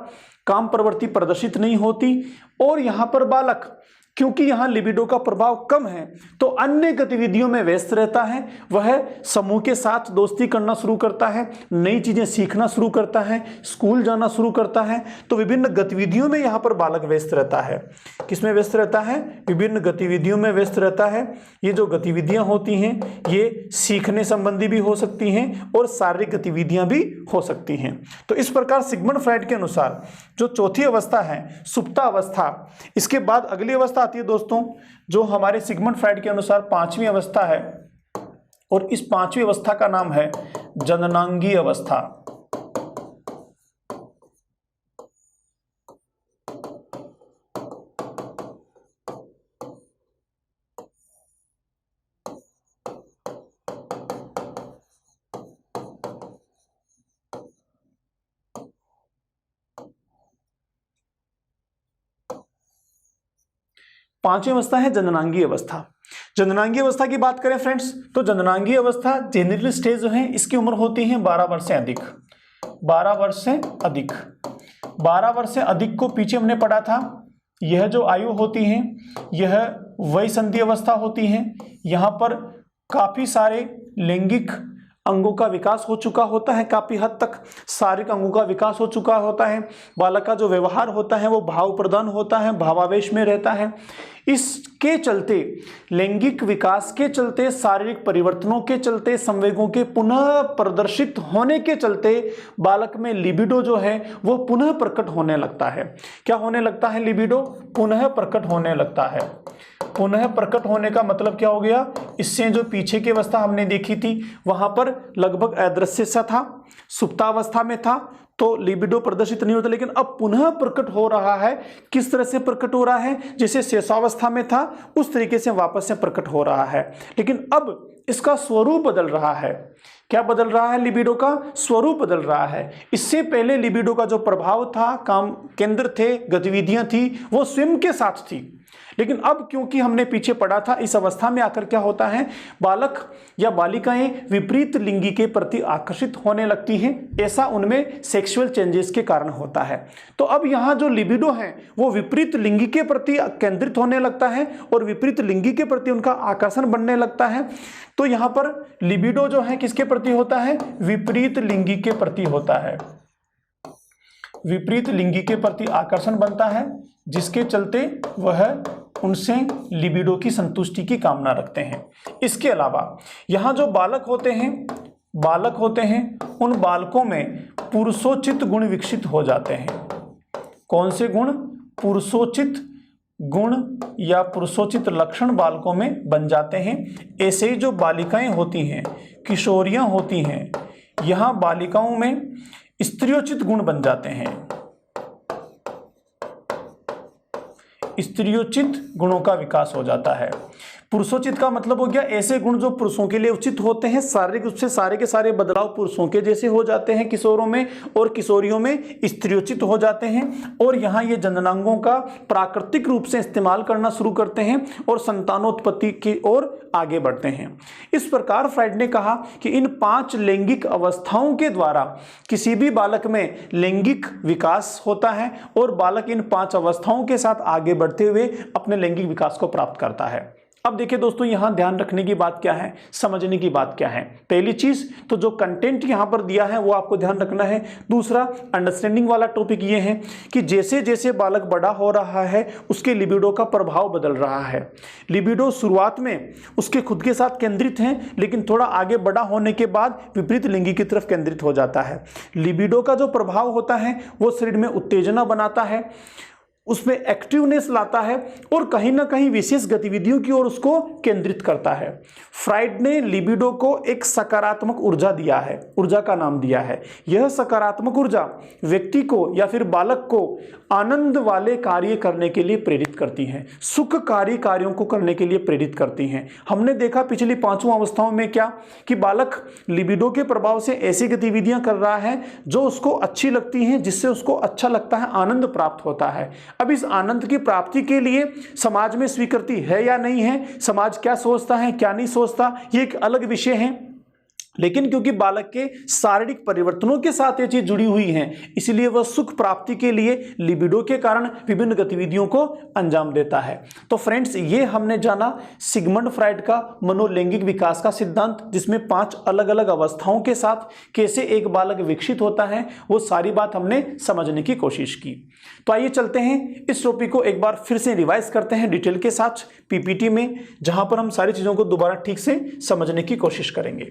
काम प्रवृत्ति प्रदर्शित नहीं होती। और यहां पर बालक क्योंकि यहां लिबिडो का प्रभाव कम है तो अन्य गतिविधियों में व्यस्त रहता है, वह समूह के साथ दोस्ती करना शुरू करता है, नई चीजें सीखना शुरू करता है, स्कूल जाना शुरू करता है। तो विभिन्न गतिविधियों में यहां पर बालक व्यस्त रहता है। किसमें व्यस्त रहता है, विभिन्न गतिविधियों में व्यस्त रहता है। ये जो गतिविधियां होती हैं ये सीखने संबंधी भी हो सकती हैं और शारीरिक गतिविधियां भी हो सकती हैं। तो इस प्रकार सिगमंड फ्राइड के अनुसार जो चौथी अवस्था है सुप्तावस्था, इसके बाद अगली अवस्था आती है दोस्तों जो हमारे सिगमंड फ्राइड के अनुसार 5वीं अवस्था है और इस 5वीं अवस्था का नाम है जननांगी अवस्था। पांचवी अवस्था है जननांगी अवस्था। जननांगी अवस्था की बात करें फ्रेंड्स तो जननांगी अवस्था जेनिटल स्टेज जो है इसकी उम्र होती है 12 वर्ष से अधिक। 12 वर्ष से अधिक, 12 वर्ष से अधिक को पीछे हमने पढ़ा था। यह जो आयु होती है यह वयसंधि अवस्था होती है। यहाँ पर काफी सारे लैंगिक अंगों का विकास हो चुका होता है, काफी हद तक शारीरिक अंगों का विकास हो चुका होता है। बालक का जो व्यवहार होता है वो भाव प्रधान होता है, भावावेश में रहता है। इसके चलते लैंगिक विकास के चलते, शारीरिक परिवर्तनों के चलते, संवेगों के पुनः प्रदर्शित होने के चलते बालक में लिबिडो जो है वो पुनः प्रकट होने लगता है। क्या होने लगता है, लिबिडो पुनः प्रकट होने लगता है। पुनः प्रकट होने का मतलब क्या हो गया, इससे जो पीछे की अवस्था हमने देखी थी वहां पर लगभग अदृश्य सा था, सुप्तावस्था में था, तो लिबिडो प्रदर्शित नहीं होता, लेकिन अब पुनः प्रकट हो रहा है। किस तरह से प्रकट हो रहा है, जैसे शेषावस्था में था उस तरीके से वापस से प्रकट हो रहा है, लेकिन अब इसका स्वरूप बदल रहा है। क्या बदल रहा है, लिबिडो का स्वरूप बदल रहा है। इससे पहले लिबिडो का जो प्रभाव था, काम केंद्र थे, गतिविधियां थी, वो स्वयं के साथ थी, लेकिन अब क्योंकि हमने पीछे पढ़ा था, इस अवस्था में आकर क्या होता है, बालक या बालिकाएं विपरीत लिंगी के प्रति आकर्षित होने लगती हैं, ऐसा उनमें सेक्सुअल चेंजेस के कारण होता है। तो अब यहाँ जो लिबिडो है वो विपरीत लिंगी के प्रति केंद्रित होने लगता है और विपरीत लिंगी के प्रति उनका आकर्षण बनने लगता है। तो यहाँ पर लिबिडो जो है किसके प्रति होता है, विपरीत लिंगी के प्रति होता है, विपरीत लिंगी के प्रति आकर्षण बनता है, जिसके चलते वह उनसे लिबिडो की संतुष्टि की कामना रखते हैं। इसके अलावा यहाँ जो बालक होते हैं उन बालकों में पुरुषोचित गुण विकसित हो जाते हैं। कौन से गुण, पुरुषोचित गुण या पुरुषोचित लक्षण बालकों में बन जाते हैं। ऐसे ही जो बालिकाएं होती हैं, किशोरियां होती हैं, यहाँ बालिकाओं में स्त्रियोचित गुण बन जाते हैं। स्त्रियोचित गुणों का विकास हो जाता है। पुरुषोचित का मतलब हो गया ऐसे गुण जो पुरुषों के लिए उचित होते हैं, शारीरिक रूप से सारे के सारे बदलाव पुरुषों के जैसे हो जाते हैं किशोरों में, और किशोरियों में स्त्रियोचित हो जाते हैं। और यहाँ ये जननांगों का प्राकृतिक रूप से इस्तेमाल करना शुरू करते हैं और संतानोत्पत्ति की ओर आगे बढ़ते हैं। इस प्रकार फ्राइड ने कहा कि इन 5 लैंगिक अवस्थाओं के द्वारा किसी भी बालक में लैंगिक विकास होता है और बालक इन 5 अवस्थाओं के साथ आगे बढ़ते हुए अपने लैंगिक विकास को प्राप्त करता है। अब देखिए दोस्तों, यहां ध्यान रखने की बात क्या है, समझने की बात क्या है। पहली चीज तो जो कंटेंट यहां पर दिया है वो आपको ध्यान रखना है। दूसरा अंडरस्टैंडिंग वाला टॉपिक ये है कि जैसे जैसे बालक बड़ा हो रहा है उसके लिबिडो का प्रभाव बदल रहा है। लिबिडो शुरुआत में उसके खुद के साथ केंद्रित है, लेकिन थोड़ा आगे बड़ा होने के बाद विपरीत लिंगी की तरफ केंद्रित हो जाता है। लिबिडो का जो प्रभाव होता है वो शरीर में उत्तेजना बनाता है, उसमें एक्टिवनेस लाता है और कहीं ना कहीं विशेष गतिविधियों की ओर उसको केंद्रित करता है। फ्राइड ने लिबिडो को एक सकारात्मक ऊर्जा दिया है, ऊर्जा का नाम दिया है। यह सकारात्मक ऊर्जा व्यक्ति को या फिर बालक को आनंद वाले कार्य करने के लिए प्रेरित करती है, सुखकारी कार्यों को करने के लिए प्रेरित करती हैं। हमने देखा पिछली 5 अवस्थाओं में क्या कि बालक लिबिडो के प्रभाव से ऐसी गतिविधियां कर रहा है जो उसको अच्छी लगती हैं, जिससे उसको अच्छा लगता है, आनंद प्राप्त होता है। अब इस आनंद की प्राप्ति के लिए समाज में स्वीकृति है या नहीं है, समाज क्या सोचता है क्या नहीं सोचता, ये एक अलग विषय है। लेकिन क्योंकि बालक के शारीरिक परिवर्तनों के साथ ये चीज जुड़ी हुई है, इसलिए वह सुख प्राप्ति के लिए लिबिडो के कारण विभिन्न गतिविधियों को अंजाम देता है। तो फ्रेंड्स, ये हमने जाना सिगमंड फ्राइड का मनोलैंगिक विकास का सिद्धांत, जिसमें 5 अलग अलग अवस्थाओं के साथ कैसे एक बालक विकसित होता है, वो सारी बात हमने समझने की कोशिश की। तो आइए चलते हैं इस टॉपिक को एक बार फिर से रिवाइज करते हैं डिटेल के साथ पीपीटी में, जहां पर हम सारी चीजों को दोबारा ठीक से समझने की कोशिश करेंगे।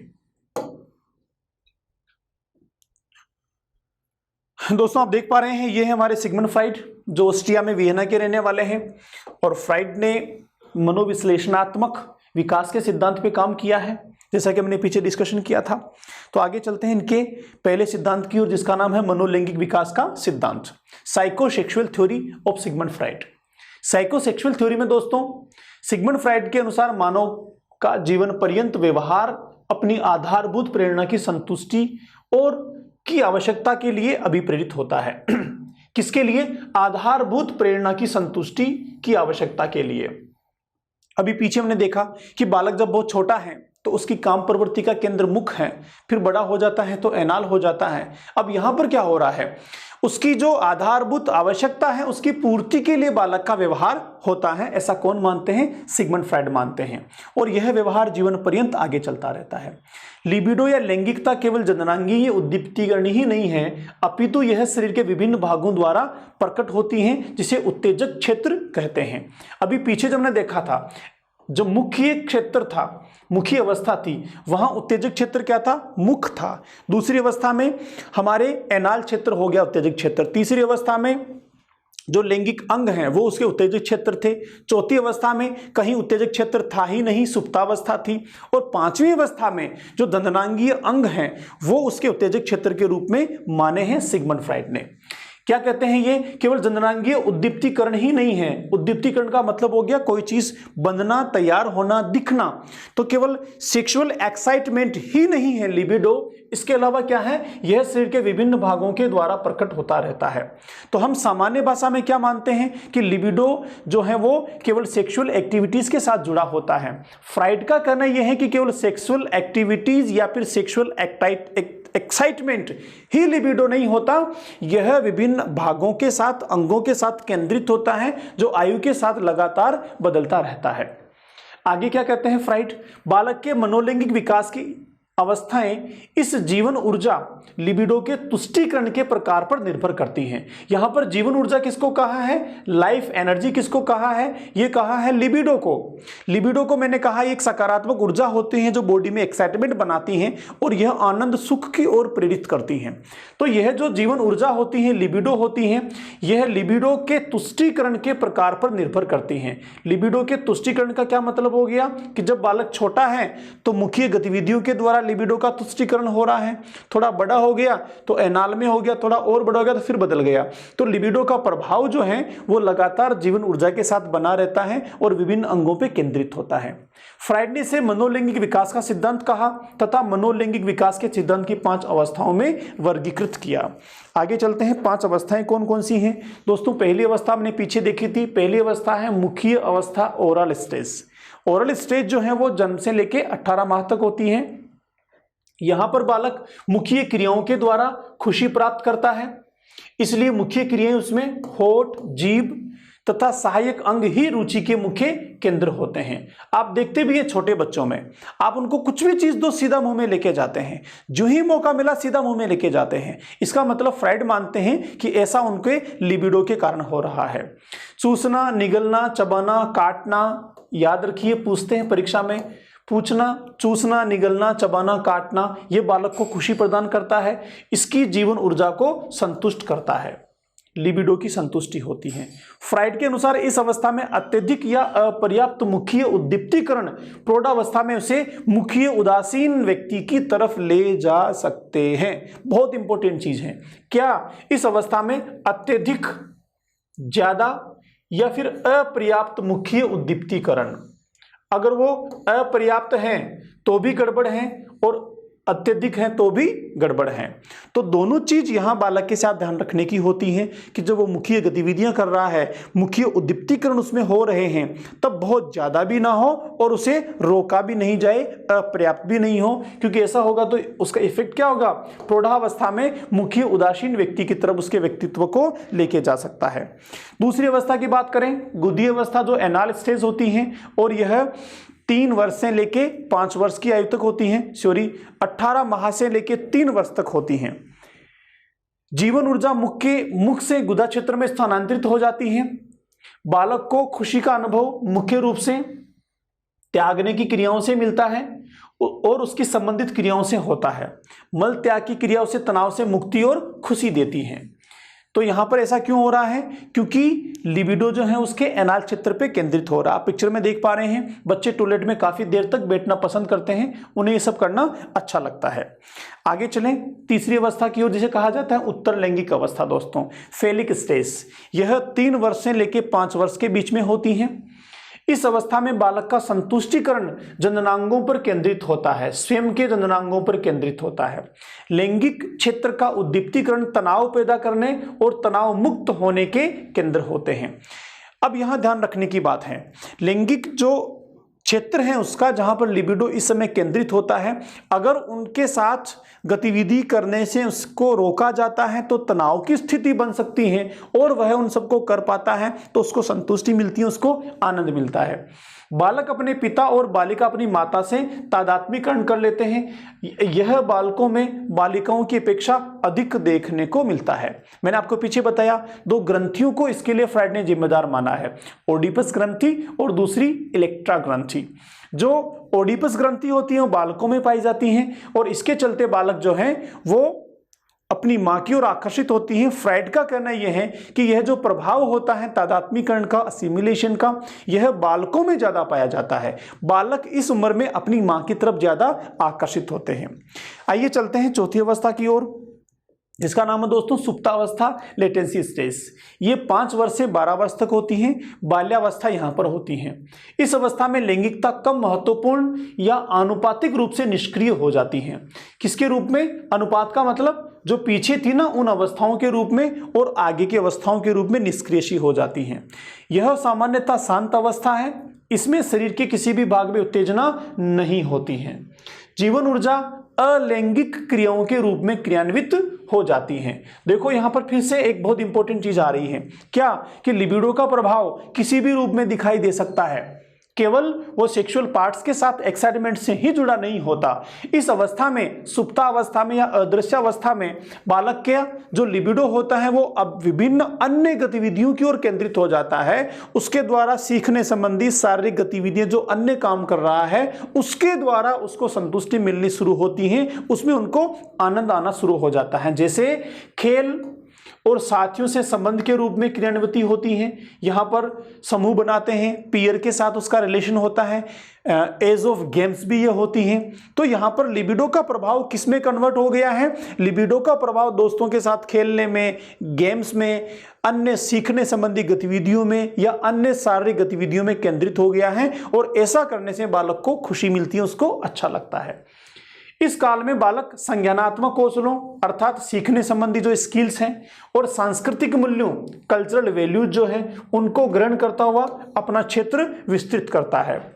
दोस्तों, आप देख पा रहे हैं ये है हमारे सिगमंड फ्राइड, जो ऑस्ट्रिया में वियना के रहने वाले हैं। और फ्राइड ने मनोविश्लेषणात्मक विकास के सिद्धांत पे काम किया है, जैसा कि हमने पीछे डिस्कशन किया था। तो आगे चलते हैं इनके पहले सिद्धांत की ओर, जिसका नाम है मनोलैंगिक विकास का सिद्धांत, psychosexual theory of Sigmund Freud. Psychosexual theory में दोस्तों सिगमंड फ्राइड के अनुसार मानव का जीवन पर्यंत व्यवहार अपनी आधारभूत प्रेरणा की संतुष्टि और की आवश्यकता के लिए अभिप्रेरित होता है। किसके लिए? आधारभूत प्रेरणा की संतुष्टि की आवश्यकता के लिए। अभी पीछे हमने देखा कि बालक जब बहुत छोटा है तो उसकी काम प्रवृत्ति का केंद्र मुख है, फिर बड़ा हो जाता है तो एनाल हो जाता है। अब यहां पर क्या हो रहा है, उसकी जो आधारभूत आवश्यकता है उसकी पूर्ति के लिए बालक का व्यवहार होता है। ऐसा कौन मानते हैं? सिगमंड फ्राइड मानते हैं। और यह व्यवहार जीवन पर्यंत आगे चलता रहता है। लिबिडो या लैंगिकता केवल जननांगीय उद्दीप्तिकरण ही नहीं है, अपितु यह शरीर के विभिन्न भागों द्वारा प्रकट होती हैं, जिसे उत्तेजक क्षेत्र कहते हैं। अभी पीछे जब हमने देखा था, जो मुख्य क्षेत्र था, मुख्य अवस्था थी, वहां उत्तेजक क्षेत्र क्या था? मुख था। दूसरी अवस्था में हमारे एनाल क्षेत्र हो गया उत्तेजक क्षेत्र। तीसरी अवस्था में जो लैंगिक अंग हैं वो उसके उत्तेजक क्षेत्र थे। चौथी अवस्था में कहीं उत्तेजक क्षेत्र था ही नहीं, सुप्तावस्था थी। और पांचवी अवस्था में जो दंडनांगीय अंग हैं वो उसके उत्तेजक क्षेत्र के रूप में माने हैं सिगमंड फ्राइड ने। क्या कहते हैं, ये केवल जननांगीय उद्दीप्तीकरण ही नहीं है। उद्दीप्तीकरण का मतलब हो गया कोई चीज बनना, तैयार होना, दिखना। तो केवल सेक्सुअल एक्साइटमेंट ही नहीं है लिबिडो, इसके अलावा क्या है, यह शरीर के विभिन्न भागों के द्वारा प्रकट होता रहता है। तो हम सामान्य भाषा में क्या मानते हैं कि लिबिडो जो है वो केवल सेक्सुअल एक्टिविटीज के साथ जुड़ा होता है। फ्राइड का कहना यह है कि केवल सेक्सुअल एक्टिविटीज या फिर सेक्सुअल एक्साइटमेंट ही लिबिडो नहीं होता, यह विभिन्न भागों के साथ, अंगों के साथ केंद्रित होता है जो आयु के साथ लगातार बदलता रहता है। आगे क्या कहते हैं फ्राइड, बालक के मनोलैंगिक विकास की अवस्थाएं इस जीवन ऊर्जा लिबिडो के तुष्टीकरण के प्रकार पर निर्भर करती हैं। यहां पर जीवन ऊर्जा किसको कहा है, लाइफ एनर्जी किसको कहा है, यह कहा है लिबिडो को। लिबिडो को मैंने कहा एक सकारात्मक ऊर्जा होती है जो बॉडी में एक्साइटमेंट बनाती हैं और यह आनंद सुख की ओर प्रेरित करती हैं। तो यह जो जीवन ऊर्जा होती है, लिबिडो होती है, यह लिबिडो के तुष्टीकरण के प्रकार पर निर्भर करती हैं। लिबिडो के तुष्टीकरण का क्या मतलब हो गया कि जब बालक छोटा है तो मुख्य गतिविधियों के द्वारा लिबिडो का तुष्टीकरण हो रहा है, थोड़ा बड़ा हो गया तो एनाल में हो गया, थोड़ा और बड़ा हो गया तो फिर बदल गया। तो लिबिडो का प्रभाव जो है वो लगातार जीवन ऊर्जा के साथ बना रहता है और विभिन्न अंगों पे केंद्रित होता है। फ्राइड ने इसे मनोलैंगिक विकास का सिद्धांत कहा तथा मनोलैंगिक विकास के सिद्धांत की 5 अवस्थाओं में वर्गीकृत किया। आगे चलते हैं, 5 अवस्थाएं कौन कौन सी हैं दोस्तों। पहली अवस्था हमने पीछे देखी थी, पहली अवस्था है मुख्य अवस्था, ओरल स्टेज। ओरल स्टेज जो है वो जन्म से लेके 18 माह तक होती है। यहां पर बालक मुख्य क्रियाओं के द्वारा खुशी प्राप्त करता है, इसलिए मुख्य क्रियाएं उसमें होठ, जीभ तथा सहायक अंग ही रुचि के मुख्य केंद्र होते हैं। आप देखते भी हैं छोटे बच्चों में, आप उनको कुछ भी चीज दो सीधा मुंह में लेके जाते हैं, जो ही मौका मिला सीधा मुंह में लेके जाते हैं। इसका मतलब फ्राइड मानते हैं कि ऐसा उनके लिबिडो के कारण हो रहा है। चूसना, निगलना, चबाना, काटना, याद रखिए पूछते हैं परीक्षा में, पूछना, चूसना, निगलना, चबाना, काटना, यह बालक को खुशी प्रदान करता है, इसकी जीवन ऊर्जा को संतुष्ट करता है, लिबिडो की संतुष्टि होती है। फ्राइड के अनुसार इस अवस्था में अत्यधिक या अपर्याप्त मुख्य उद्दीप्तीकरण प्रौढ़ावस्था में उसे मुख्य उदासीन व्यक्ति की तरफ ले जा सकते हैं। बहुत इंपॉर्टेंट चीज है, क्या इस अवस्था में अत्यधिक, ज्यादा या फिर अपर्याप्त मुख्य उद्दीप्तीकरण, अगर वो अपर्याप्त हैं तो भी गड़बड़ है और अत्यधिक है तो भी गड़बड़ है। तो दोनों चीज यहां बालक के साथ ध्यान रखने की होती है कि जब वो मुख्य गतिविधियां कर रहा है, मुख्य उद्दीप्तीकरण उसमें हो रहे हैं, तब बहुत ज्यादा भी ना हो और उसे रोका भी नहीं जाए, अपर्याप्त भी नहीं हो, क्योंकि ऐसा होगा तो उसका इफेक्ट क्या होगा, प्रौढ़ावस्था में मुख्य उदासीन व्यक्ति की तरफ उसके व्यक्तित्व को लेके जा सकता है। दूसरी अवस्था की बात करें, गुदी अवस्था जो एनाल स्टेज होती है और यह 3 वर्ष से लेके 5 वर्ष की आयु तक होती हैं, 18 माह से लेके 3 वर्ष तक होती हैं। जीवन ऊर्जा मुख से गुदा क्षेत्र में स्थानांतरित हो जाती है। बालक को खुशी का अनुभव मुख्य रूप से त्यागने की क्रियाओं से मिलता है और उसकी संबंधित क्रियाओं से होता है। मल त्याग की क्रिया उसे तनाव से मुक्ति और खुशी देती है। तो यहां पर ऐसा क्यों हो रहा है, क्योंकि लिबिडो जो है उसके एनाल क्षेत्र पे केंद्रित हो रहा है। आप पिक्चर में देख पा रहे हैं, बच्चे टॉयलेट में काफी देर तक बैठना पसंद करते हैं, उन्हें ये सब करना अच्छा लगता है। आगे चलें, तीसरी अवस्था की ओर, जिसे कहा जाता है उत्तर लैंगिक अवस्था दोस्तों, फेलिक स्टेज। यह 3 वर्ष से लेके 5 वर्ष के बीच में होती है। इस अवस्था में बालक का संतुष्टिकरण जननांगों पर केंद्रित होता है, स्वयं के जननांगों पर केंद्रित होता है। लैंगिक क्षेत्र का उद्दीप्तीकरण तनाव पैदा करने और तनाव मुक्त होने के केंद्र होते हैं। अब यहां ध्यान रखने की बात है, लैंगिक जो क्षेत्र है उसका जहां पर लिबिडो इस समय केंद्रित होता है, अगर उनके साथ गतिविधि करने से उसको रोका जाता है तो तनाव की स्थिति बन सकती है और वह उन सबको कर पाता है तो उसको संतुष्टि मिलती है, उसको आनंद मिलता है। बालक अपने पिता और बालिका अपनी माता से तादात्म्यकरण कर लेते हैं। यह बालकों में बालिकाओं की अपेक्षा अधिक देखने को मिलता है। मैंने आपको पीछे बताया 2 ग्रंथियों को इसके लिए फ्राइड ने जिम्मेदार माना है, ओडिपस ग्रंथि और दूसरी इलेक्ट्रा ग्रंथि। जो ओडिपस ग्रंथि होती है वो बालकों में पाई जाती हैं और इसके चलते बालक जो है वो अपनी मां की ओर आकर्षित होती हैं। फ्राइड का कहना यह है कि यह जो प्रभाव होता है तादात्म्यकरण का, असिमिलेशन का, यह बालकों में ज्यादा पाया जाता है। बालक इस उम्र में अपनी मां की तरफ ज्यादा आकर्षित होते हैं। आइए चलते हैं चौथी अवस्था की ओर, जिसका नाम है दोस्तों सुप्तावस्था, लेटेंसी स्टेज। ये 5 वर्ष से 12 वर्ष तक होती हैं। बाल्यावस्था यहाँ पर होती है। इस अवस्था में लैंगिकता कम महत्वपूर्ण या आनुपातिक रूप से निष्क्रिय हो जाती है। किसके रूप में? अनुपात का मतलब जो पीछे थी ना उन अवस्थाओं के रूप में, और आगे की अवस्थाओं के रूप में निष्क्रिय हो जाती हैं। यह सामान्यतः शांत अवस्था है। इसमें शरीर के किसी भी भाग में उत्तेजना नहीं होती है। जीवन ऊर्जा अलैंगिक क्रियाओं के रूप में क्रियान्वित हो जाती हैं। देखो यहां पर फिर से एक बहुत इंपॉर्टेंट चीज आ रही है, क्या कि लिबिडो का प्रभाव किसी भी रूप में दिखाई दे सकता है, केवल वो सेक्सुअल पार्ट्स के साथ एक्साइटमेंट से ही जुड़ा नहीं होता। इस अवस्था में, सुप्तावस्था में या अदृश्य अवस्था में, बालक के जो लिबिडो होता है वो अब विभिन्न अन्य गतिविधियों की ओर केंद्रित हो जाता है। उसके द्वारा सीखने संबंधी शारीरिक गतिविधियां जो अन्य काम कर रहा है उसके द्वारा उसको संतुष्टि मिलनी शुरू होती है, उसमें उनको आनंद आना शुरू हो जाता है। जैसे खेल और साथियों से संबंध के रूप में क्रियान्विति होती है। यहाँ पर समूह बनाते हैं, पीयर के साथ उसका रिलेशन होता है। एज ऑफ गेम्स भी ये होती हैं। तो यहाँ पर लिबिडो का प्रभाव किस में कन्वर्ट हो गया है? लिबिडो का प्रभाव दोस्तों के साथ खेलने में, गेम्स में, अन्य सीखने संबंधी गतिविधियों में या अन्य शारीरिक गतिविधियों में केंद्रित हो गया है, और ऐसा करने से बालक को खुशी मिलती है, उसको अच्छा लगता है। इस काल में बालक संज्ञानात्मक कौशलों अर्थात सीखने संबंधी जो स्किल्स हैं और सांस्कृतिक मूल्यों, कल्चरल वैल्यूज जो है, उनको ग्रहण करता हुआ अपना क्षेत्र विस्तृत करता है।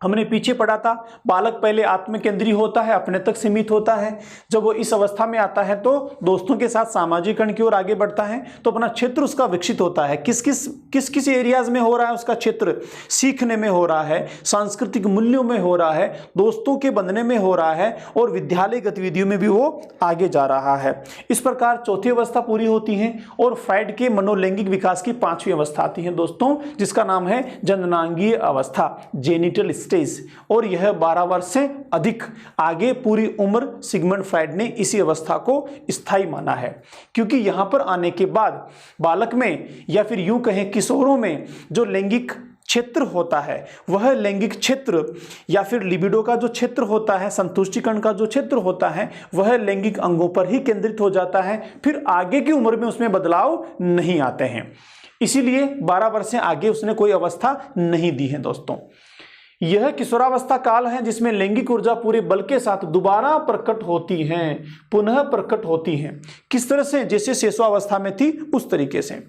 हमने पीछे पढ़ा था, बालक पहले आत्मकेंद्री होता है, अपने तक सीमित होता है। जब वो इस अवस्था में आता है तो दोस्तों के साथ सामाजिकरण की ओर आगे बढ़ता है, तो अपना क्षेत्र उसका विकसित होता है। किस किस एरियाज में हो रहा है उसका क्षेत्र? सीखने में हो रहा है, सांस्कृतिक मूल्यों में हो रहा है, दोस्तों के बंधने में हो रहा है, और विद्यालय गतिविधियों में भी वो आगे जा रहा है। इस प्रकार चौथी अवस्था पूरी होती है, और फ्राइड के मनोलैंगिक विकास की 5वीं अवस्था आती है दोस्तों, जिसका नाम है जननांगीय अवस्था, जेनिटल स्टेज। और यह 12 वर्ष से अधिक आगे पूरी उम्र सिगमंड फ्राइड ने इसी अवस्था को स्थायी माना है, क्योंकि यहां पर आने के बाद बालक में, या फिर यूं कहें किशोरों में, जो लैंगिक क्षेत्र होता है वह लैंगिक क्षेत्र या फिर लिबिडो का जो क्षेत्र होता है, संतुष्टिकरण का जो क्षेत्र होता है, वह लैंगिक अंगों पर ही केंद्रित हो जाता है। फिर आगे की उम्र में उसमें बदलाव नहीं आते हैं। इसीलिए 12 वर्ष से आगे उसने कोई अवस्था नहीं दी है दोस्तों। यह किशोरावस्था काल है जिसमें लैंगिक ऊर्जा पूरे बल के साथ दोबारा प्रकट होती है, पुनः प्रकट होती है। किस तरह से? जैसे शेषावस्था में थी उस तरीके से,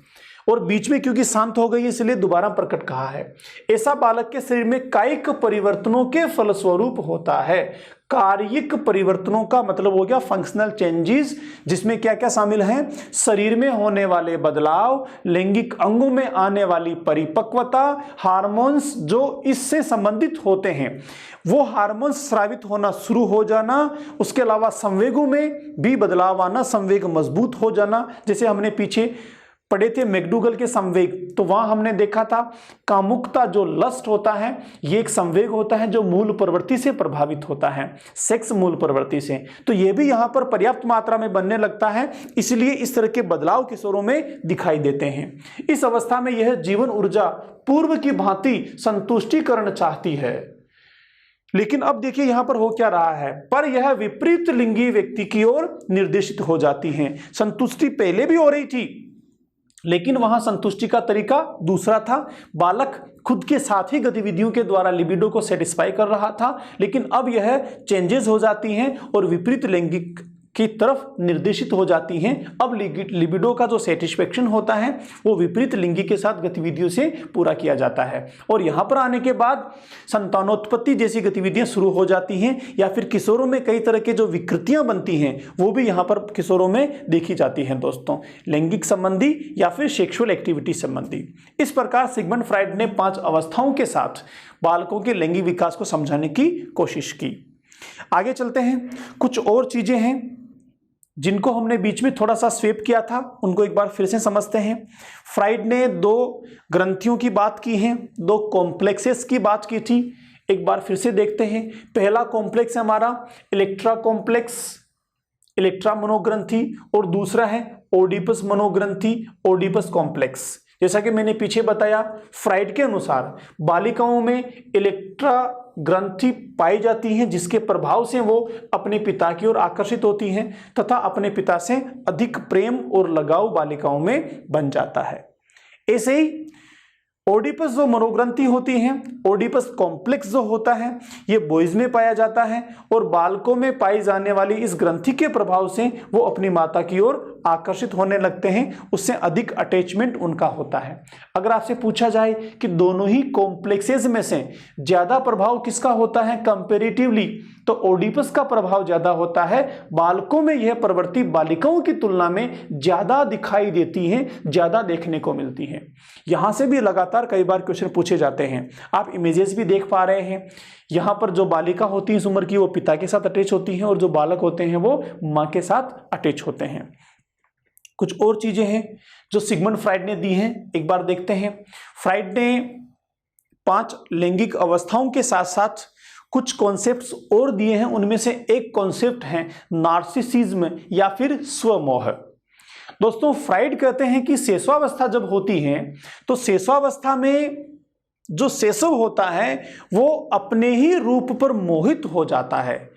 और बीच में क्योंकि शांत हो गई इसलिए दोबारा प्रकट कहा है। ऐसा बालक के शरीर में कायिक परिवर्तनों के फलस्वरूप होता है। कार्यिक परिवर्तनों का मतलब हो गया फंक्शनल चेंजेस, जिसमें क्या क्या शामिल हैं? शरीर में होने वाले बदलाव, लैंगिक अंगों में आने वाली परिपक्वता, हार्मोन्स जो इससे संबंधित होते हैं वो हार्मोन्स स्रावित होना शुरू हो जाना, उसके अलावा संवेगों में भी बदलाव आना, संवेग मजबूत हो जाना। जैसे हमने पीछे पढ़े थे मैकडूगल के संवेग, तो वहां हमने देखा था कामुकता जो लस्ट होता है, ये एक संवेग होता है जो मूल प्रवृत्ति से प्रभावित होता है, सेक्स मूल प्रवृत्ति से। तो ये भी यहां पर पर्याप्त मात्रा में बनने लगता है, इसलिए इस तरह के बदलाव किशोरों में दिखाई देते हैं। इस अवस्था में यह जीवन ऊर्जा पूर्व की भांति संतुष्टिकरण चाहती है। लेकिन अब देखिए यहां पर हो क्या रहा है, पर यह विपरीत लिंगी व्यक्ति की ओर निर्देशित हो जाती है। संतुष्टि पहले भी हो रही थी, लेकिन वहां संतुष्टि का तरीका दूसरा था। बालक खुद के साथी गतिविधियों के द्वारा लिबिडो को सेटिस्फाई कर रहा था, लेकिन अब यह चेंजेस हो जाती हैं और विपरीत लैंगिक की तरफ निर्देशित हो जाती हैं। अब लिबिडो का जो सेटिस्फेक्शन होता है वो विपरीत लिंगी के साथ गतिविधियों से पूरा किया जाता है, और यहाँ पर आने के बाद संतानोत्पत्ति जैसी गतिविधियां शुरू हो जाती हैं, या फिर किशोरों में कई तरह के जो विकृतियां बनती हैं वो भी यहाँ पर किशोरों में देखी जाती हैं दोस्तों, लैंगिक संबंधी या फिर सेक्सुअल एक्टिविटी संबंधी। इस प्रकार सिगमंड फ्राइड ने 5 अवस्थाओं के साथ बालकों के लैंगिक विकास को समझाने की कोशिश की। आगे चलते हैं, कुछ और चीजें हैं जिनको हमने बीच में थोड़ा सा स्वेप किया था, उनको एक बार फिर से समझते हैं। फ्राइड ने 2 ग्रंथियों की बात की है, 2 कॉम्प्लेक्सेस की बात की थी, एक बार फिर से देखते हैं। पहला कॉम्प्लेक्स है हमारा इलेक्ट्रा कॉम्प्लेक्स, इलेक्ट्रा मनोग्रंथि और दूसरा है ओडिपस मनोग्रंथि, ओडिपस कॉम्प्लेक्स। जैसा कि मैंने पीछे बताया, फ्राइड के अनुसार बालिकाओं में इलेक्ट्रा ग्रंथि पाई जाती हैं जिसके प्रभाव से वो अपने पिता की ओर आकर्षित होती हैं तथा अपने पिता से अधिक प्रेम और लगाव बालिकाओं में बन जाता है। ऐसे ही ओडिपस जो मनोग्रंथि होती हैं, ओडिपस कॉम्प्लेक्स जो होता है, ये बॉयज में पाया जाता है और बालकों में पाई जाने वाली इस ग्रंथि के प्रभाव से वो अपनी माता की ओर आकर्षित होने लगते हैं, उससे अधिक अटैचमेंट उनका होता है। अगर आपसे पूछा जाए कि दोनों ही कॉम्प्लेक्सेस में से ज्यादा प्रभाव किसका होता है कंपैरेटिवली, तो ओडिपस का प्रभाव ज्यादा होता है। बालकों में यह प्रवृत्ति बालिकाओं की तुलना में ज्यादा दिखाई देती है, ज्यादा देखने को मिलती है। यहां से भी लगातार कई बार क्वेश्चन पूछे जाते हैं। आप इमेजेस भी देख पा रहे हैं, यहां पर जो बालिका होती है इस उम्र की वो पिता के साथ अटैच होती हैं और जो बालक होते हैं वो मां के साथ अटैच होते हैं। कुछ और चीजें हैं जो सिगमंड फ्राइड ने दी हैं, एक बार देखते हैं। फ्राइड ने 5 लैंगिक अवस्थाओं के साथ साथ कुछ कॉन्सेप्ट्स और दिए हैं। उनमें से एक कॉन्सेप्ट है नार्सिसिज्म या फिर स्वमोह। दोस्तों, फ्राइड कहते हैं कि सेसवावस्था जब होती है तो सेसवावस्था में जो सेसव होता है वो अपने ही रूप पर मोहित हो जाता है,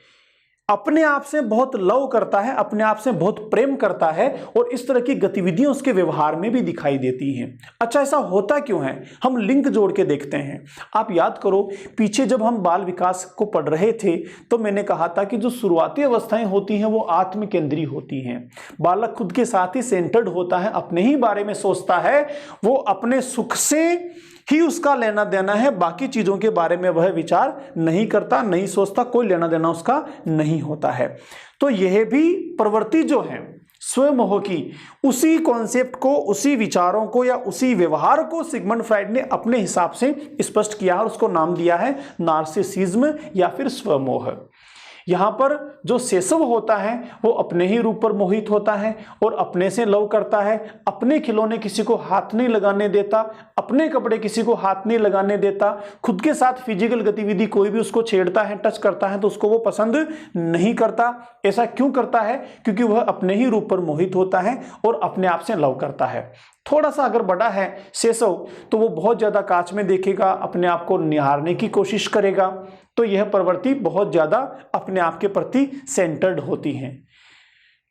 अपने आप से बहुत लव करता है, अपने आप से बहुत प्रेम करता है और इस तरह की गतिविधियां उसके व्यवहार में भी दिखाई देती हैं। अच्छा, ऐसा होता क्यों है? हम लिंक जोड़ के देखते हैं। आप याद करो, पीछे जब हम बाल विकास को पढ़ रहे थे तो मैंने कहा था कि जो शुरुआती अवस्थाएं होती हैं वो आत्म केंद्रीय होती हैं। बालक खुद के साथ ही सेंटर्ड होता है, अपने ही बारे में सोचता है, वो अपने सुख से ही उसका लेना देना है, बाकी चीजों के बारे में वह विचार नहीं करता, नहीं सोचता, कोई लेना देना उसका नहीं होता है। तो यह भी प्रवृत्ति जो है स्वमोह की, उसी कॉन्सेप्ट को, उसी विचारों को या उसी व्यवहार को सिगमंड फ्राइड ने अपने हिसाब से स्पष्ट किया और उसको नाम दिया है नार्सिसिज्म या फिर स्वमोह। यहां पर जो सेसव होता है वो अपने ही रूप पर मोहित होता है और अपने से लव करता है, अपने खिलौने किसी को हाथ नहीं लगाने देता, अपने कपड़े किसी को हाथ नहीं लगाने देता, खुद के साथ फिजिकल गतिविधि कोई भी उसको छेड़ता है, टच करता है तो उसको वो पसंद नहीं करता। ऐसा क्यों करता है? क्योंकि वह अपने ही रूप पर मोहित होता है और अपने आप से लव करता है। थोड़ा सा अगर बड़ा है सेसव तो वो बहुत ज्यादा कांच में देखेगा, अपने आप को निहारने की कोशिश करेगा, तो यह प्रवृत्ति बहुत ज्यादा अपने आप के प्रति सेंटर्ड होती है।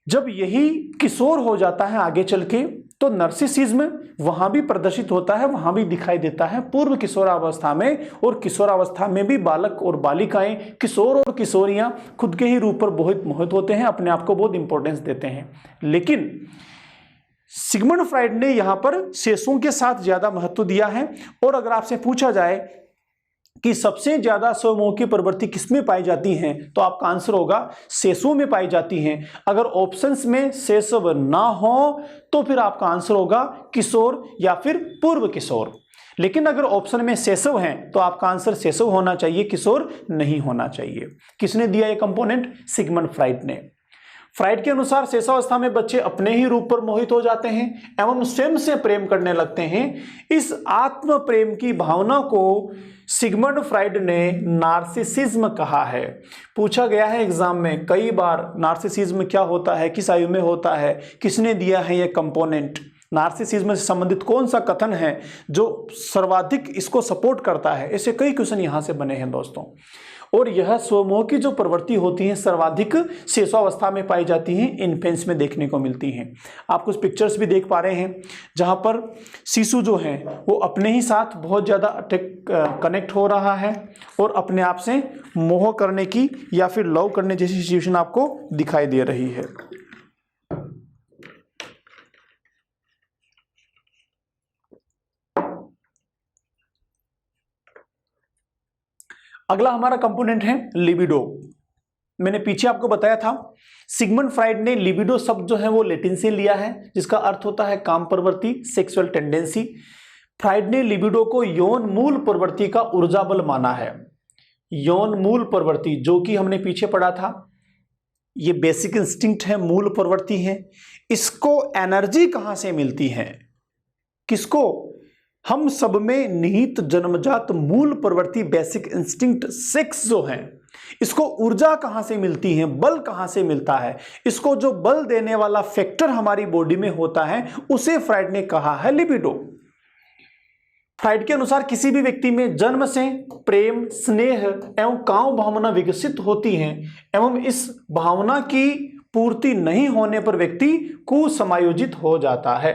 जब यही किशोर हो जाता है आगे चल के तो नार्सिसिज्म वहां भी प्रदर्शित होता है, वहां भी दिखाई देता है पूर्व किशोरावस्था में। और किशोरावस्था में भी बालक और बालिकाएं, किशोर और किशोरियां खुद के ही रूप पर बहुत मोहित होते हैं, अपने आप को बहुत इंपॉर्टेंस देते हैं। लेकिन सिगमंड फ्राइड ने यहां पर सेसों के साथ ज्यादा महत्व दिया है। और अगर आपसे पूछा जाए कि सबसे ज्यादा स्वमोह की प्रवृत्ति किसमें पाई जाती है तो आपका आंसर होगा सेसों में पाई जाती हैं। अगर ऑप्शंस में सेसव ना हो तो फिर आपका आंसर होगा किशोर या फिर पूर्व किशोर। लेकिन अगर ऑप्शन में सेसव है तो आपका आंसर सेसव होना चाहिए, किशोर नहीं होना चाहिए। किसने दिया ये कंपोनेंट? सिगमंड फ्राइड ने। फ्राइड के अनुसार शेषावस्था में बच्चे अपने ही रूप पर मोहित हो जाते हैं एवं स्वयं से प्रेम करने लगते हैं। इस आत्म प्रेम की भावना को सिगमंड फ्राइड ने नार्सिसिज्म कहा है। पूछा गया है एग्जाम में कई बार, नार्सिसिज्म क्या होता है, किस आयु में होता है, किसने दिया है यह कंपोनेंट, नार्सिसिज्म से संबंधित कौन सा कथन है जो सर्वाधिक इसको सपोर्ट करता है। ऐसे कई क्वेश्चन यहां से बने हैं दोस्तों। और यह स्वमोह की जो प्रवृत्ति होती है सर्वाधिक शेषावस्था में पाई जाती हैं, इन्फेंस में देखने को मिलती हैं। आप कुछ पिक्चर्स भी देख पा रहे हैं जहां पर शिशु जो है वो अपने ही साथ बहुत ज़्यादा कनेक्ट हो रहा है और अपने आप से मोह करने की या फिर लव करने जैसी सिचुएशन आपको दिखाई दे रही है। अगला हमारा कंपोनेंट है लिबिडो। मैंने पीछे आपको बताया था सिगमंड फ्राइड ने लिबिडो शब्द जो है वो लैटिन से लिया है जिसका अर्थ होता है काम प्रवृत्ति, सेक्सुअल टेंडेंसी। फ्राइड ने लिबिडो को यौन मूल प्रवृत्ति का ऊर्जा बल माना है। यौन मूल प्रवृत्ति जो कि हमने पीछे पढ़ा था, ये बेसिक इंस्टिंक्ट है, मूल प्रवृत्ति है। इसको एनर्जी कहां से मिलती है? किसको? हम सब में निहित जन्मजात मूल प्रवृत्ति बेसिक इंस्टिंक्ट सेक्स जो है, इसको ऊर्जा कहां से मिलती है, बल कहां से मिलता है, इसको जो बल देने वाला फैक्टर हमारी बॉडी में होता है उसे फ्राइड ने कहा है लिबिडो। फ्राइड के अनुसार किसी भी व्यक्ति में जन्म से प्रेम, स्नेह एवं काम भावना विकसित होती है एवं इस भावना की पूर्ति नहीं होने पर व्यक्ति कुसमायोजित हो जाता है।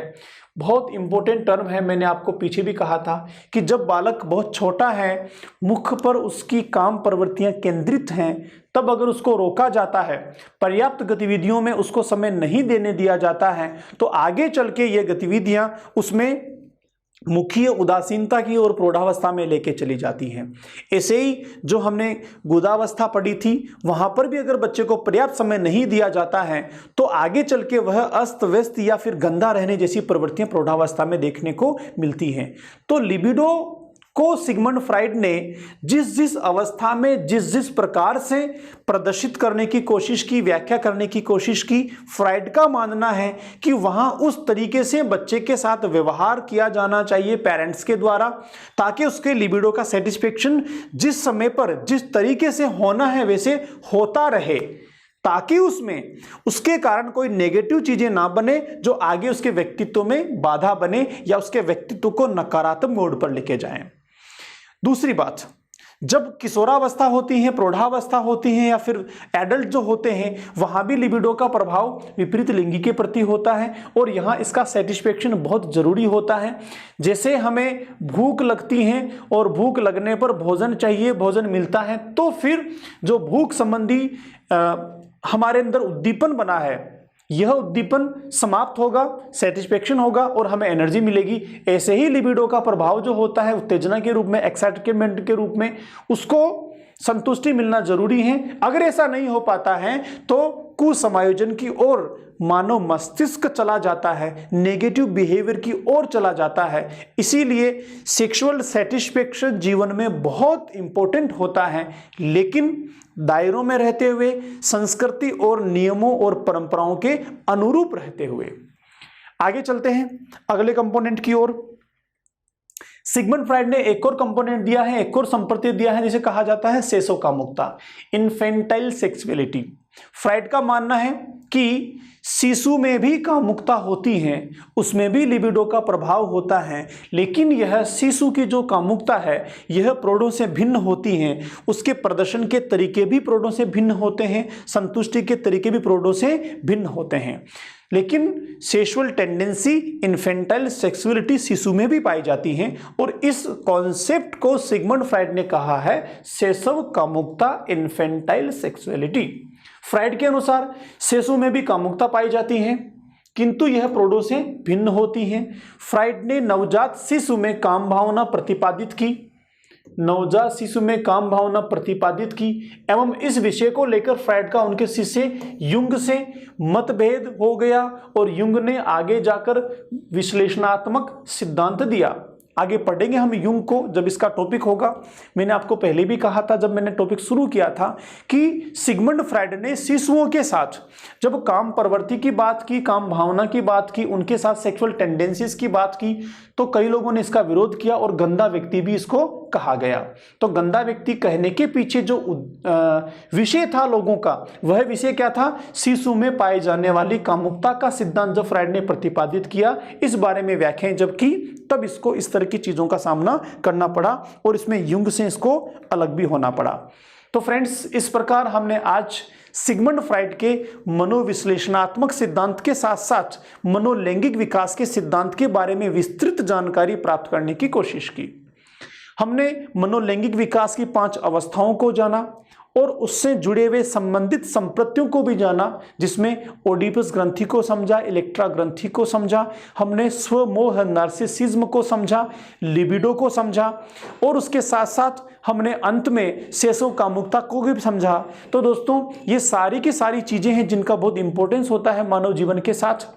बहुत इंपॉर्टेंट टर्म है, मैंने आपको पीछे भी कहा था कि जब बालक बहुत छोटा है, मुख पर उसकी काम प्रवृत्तियां केंद्रित हैं, तब अगर उसको रोका जाता है, पर्याप्त गतिविधियों में उसको समय नहीं देने दिया जाता है, तो आगे चल के ये गतिविधियां उसमें मुखीय उदासीनता की ओर प्रौढ़ावस्था में लेके चली जाती हैं। ऐसे ही जो हमने गुदावस्था पढ़ी थी, वहां पर भी अगर बच्चे को पर्याप्त समय नहीं दिया जाता है तो आगे चल के वह अस्त व्यस्त या फिर गंदा रहने जैसी प्रवृत्तियां प्रौढ़ावस्था में देखने को मिलती हैं। तो लिबिडो को सिगमंड फ्राइड ने जिस जिस अवस्था में जिस जिस प्रकार से प्रदर्शित करने की कोशिश की, व्याख्या करने की कोशिश की, फ्राइड का मानना है कि वहां उस तरीके से बच्चे के साथ व्यवहार किया जाना चाहिए पेरेंट्स के द्वारा, ताकि उसके लिबिडो का सेटिस्फेक्शन जिस समय पर जिस तरीके से होना है वैसे होता रहे, ताकि उसमें उसके कारण कोई नेगेटिव चीजें ना बने जो आगे उसके व्यक्तित्व में बाधा बने या उसके व्यक्तित्व को नकारात्मक मोड़ पर लेके जाएं। दूसरी बात, जब किशोरावस्था होती है, प्रौढ़ावस्था होती है या फिर एडल्ट जो होते हैं, वहां भी लिबिडो का प्रभाव विपरीत लिंगी के प्रति होता है और यहां इसका सेटिस्फेक्शन बहुत जरूरी होता है। जैसे हमें भूख लगती है और भूख लगने पर भोजन चाहिए, भोजन मिलता है, तो फिर जो भूख संबंधी हमारे अंदर उद्दीपन बना है, यह उद्दीपन समाप्त होगा, सेटिस्फेक्शन होगा और हमें एनर्जी मिलेगी। ऐसे ही लिबिडो का प्रभाव जो होता है उत्तेजना के रूप में, एक्साइटमेंट के रूप में, उसको संतुष्टि मिलना जरूरी है। अगर ऐसा नहीं हो पाता है तो कुसमायोजन की ओर मानव मस्तिष्क चला जाता है, नेगेटिव बिहेवियर की ओर चला जाता है। इसीलिए सेक्सुअल सेटिस्फेक्शन जीवन में बहुत इंपॉर्टेंट होता है, लेकिन दायरों में रहते हुए, संस्कृति और नियमों और परंपराओं के अनुरूप रहते हुए। आगे चलते हैं अगले कंपोनेंट की ओर। सिगमंड फ्राइड ने एक और कंपोनेंट दिया है, एक और संप्रति दिया है, जिसे कहा जाता है सेसो कामुकता, इन्फेंटाइल सेक्सुअलिटी। फ्राइड का मानना है कि शिशु में भी कामुकता होती है, उसमें भी लिबिडो का प्रभाव होता है, लेकिन यह शिशु की जो कामुकता है यह प्रौढ़ों से भिन्न होती है। उसके प्रदर्शन के तरीके भी प्रौढ़ों से भिन्न होते हैं, संतुष्टि के तरीके भी प्रौढ़ों से भिन्न होते हैं, लेकिन सेक्सुअल टेंडेंसी, इन्फेंटाइल सेक्सुअलिटी शिशु में भी पाई जाती है और इस कॉन्सेप्ट को सिगमंड फ्राइड ने कहा है शैशव कामुकता, इन्फेंटाइल सेक्सुअलिटी। फ्राइड के अनुसार शिशु में भी कामुकता पाई जाती है, किंतु यह प्रौढ़ों से भिन्न होती है। फ्राइड ने नवजात शिशु में काम भावना प्रतिपादित की, नवजात शिशु में काम भावना प्रतिपादित की एवं इस विषय को लेकर फ्राइड का उनके शिष्य युंग से मतभेद हो गया और युंग ने आगे जाकर विश्लेषणात्मक सिद्धांत दिया। आगे पढ़ेंगे हम युंग को जब इसका टॉपिक होगा। मैंने आपको पहले भी कहा था जब मैंने टॉपिक शुरू किया था कि सिगमंड फ्राइड ने शिशुओं के साथ जब काम प्रवृत्ति की बात की, काम भावना की बात की, उनके साथ सेक्सुअल टेंडेंसीज की बात की, तो कई लोगों ने इसका विरोध किया और गंदा व्यक्ति भी इसको कहा गया। तो गंदा व्यक्ति कहने के पीछे जो विषय था लोगों का, वह विषय क्या था? शिशु में पाई जाने वाली कामुकता का सिद्धांत जब फ्राइड ने प्रतिपादित किया, इस बारे में व्याख्याएं जब की, तब इसको इस तरह की चीजों का सामना करना पड़ा और इसमें युंग से इसको अलग भी होना पड़ा। तो फ्रेंड्स, इस प्रकार हमने आज सिगमंड फ्राइड के मनोविश्लेषणात्मक सिद्धांत के साथ साथ मनोलैंगिक विकास के सिद्धांत के बारे में विस्तृत जानकारी प्राप्त करने की कोशिश की। हमने मनोलैंगिक विकास की 5 अवस्थाओं को जाना और उससे जुड़े हुए संबंधित संप्रत्तियों को भी जाना, जिसमें ओडिपस ग्रंथि को समझा, इलेक्ट्रा ग्रंथि को समझा, हमने स्वमोह नार्सिसिज्म को समझा, लिबिडो को समझा और उसके साथ साथ हमने अंत में शैशव कामुकता को भी समझा। तो दोस्तों, ये सारी की सारी चीजें हैं जिनका बहुत इंपॉर्टेंस होता है मानव जीवन के साथ।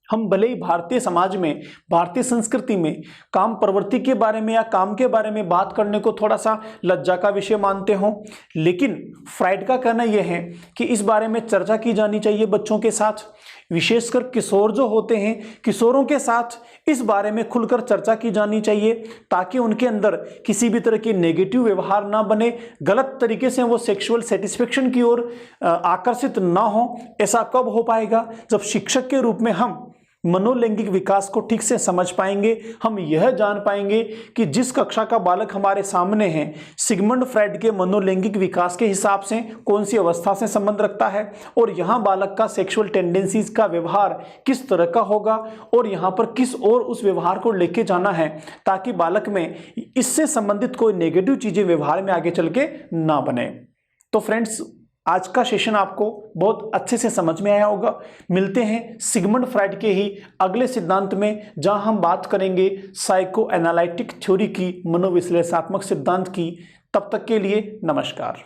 हम भले ही भारतीय समाज में, भारतीय संस्कृति में काम प्रवृत्ति के बारे में या काम के बारे में बात करने को थोड़ा सा लज्जा का विषय मानते हो, लेकिन फ्राइड का कहना यह है कि इस बारे में चर्चा की जानी चाहिए बच्चों के साथ। विशेषकर किशोर जो होते हैं, किशोरों के साथ इस बारे में खुलकर चर्चा की जानी चाहिए ताकि उनके अंदर किसी भी तरह की नेगेटिव व्यवहार ना बने, गलत तरीके से वो सेक्सुअल सेटिस्फेक्शन की ओर आकर्षित ना हो। ऐसा कब हो पाएगा? जब शिक्षक के रूप में हम मनोलैंगिक विकास को ठीक से समझ पाएंगे, हम यह जान पाएंगे कि जिस कक्षा का बालक हमारे सामने है सिगमंड फ्राइड के मनोलैंगिक विकास के हिसाब से कौन सी अवस्था से संबंध रखता है और यहाँ बालक का सेक्सुअल टेंडेंसीज का व्यवहार किस तरह का होगा और यहाँ पर किस और उस व्यवहार को लेके जाना है ताकि बालक में इससे संबंधित कोई नेगेटिव चीजें व्यवहार में आगे चल के ना बने। तो फ्रेंड्स, आज का सेशन आपको बहुत अच्छे से समझ में आया होगा। मिलते हैं सिगमंड फ्राइड के ही अगले सिद्धांत में, जहां हम बात करेंगे साइको एनालिटिक थ्योरी की, मनोविश्लेषणात्मक सिद्धांत की। तब तक के लिए नमस्कार।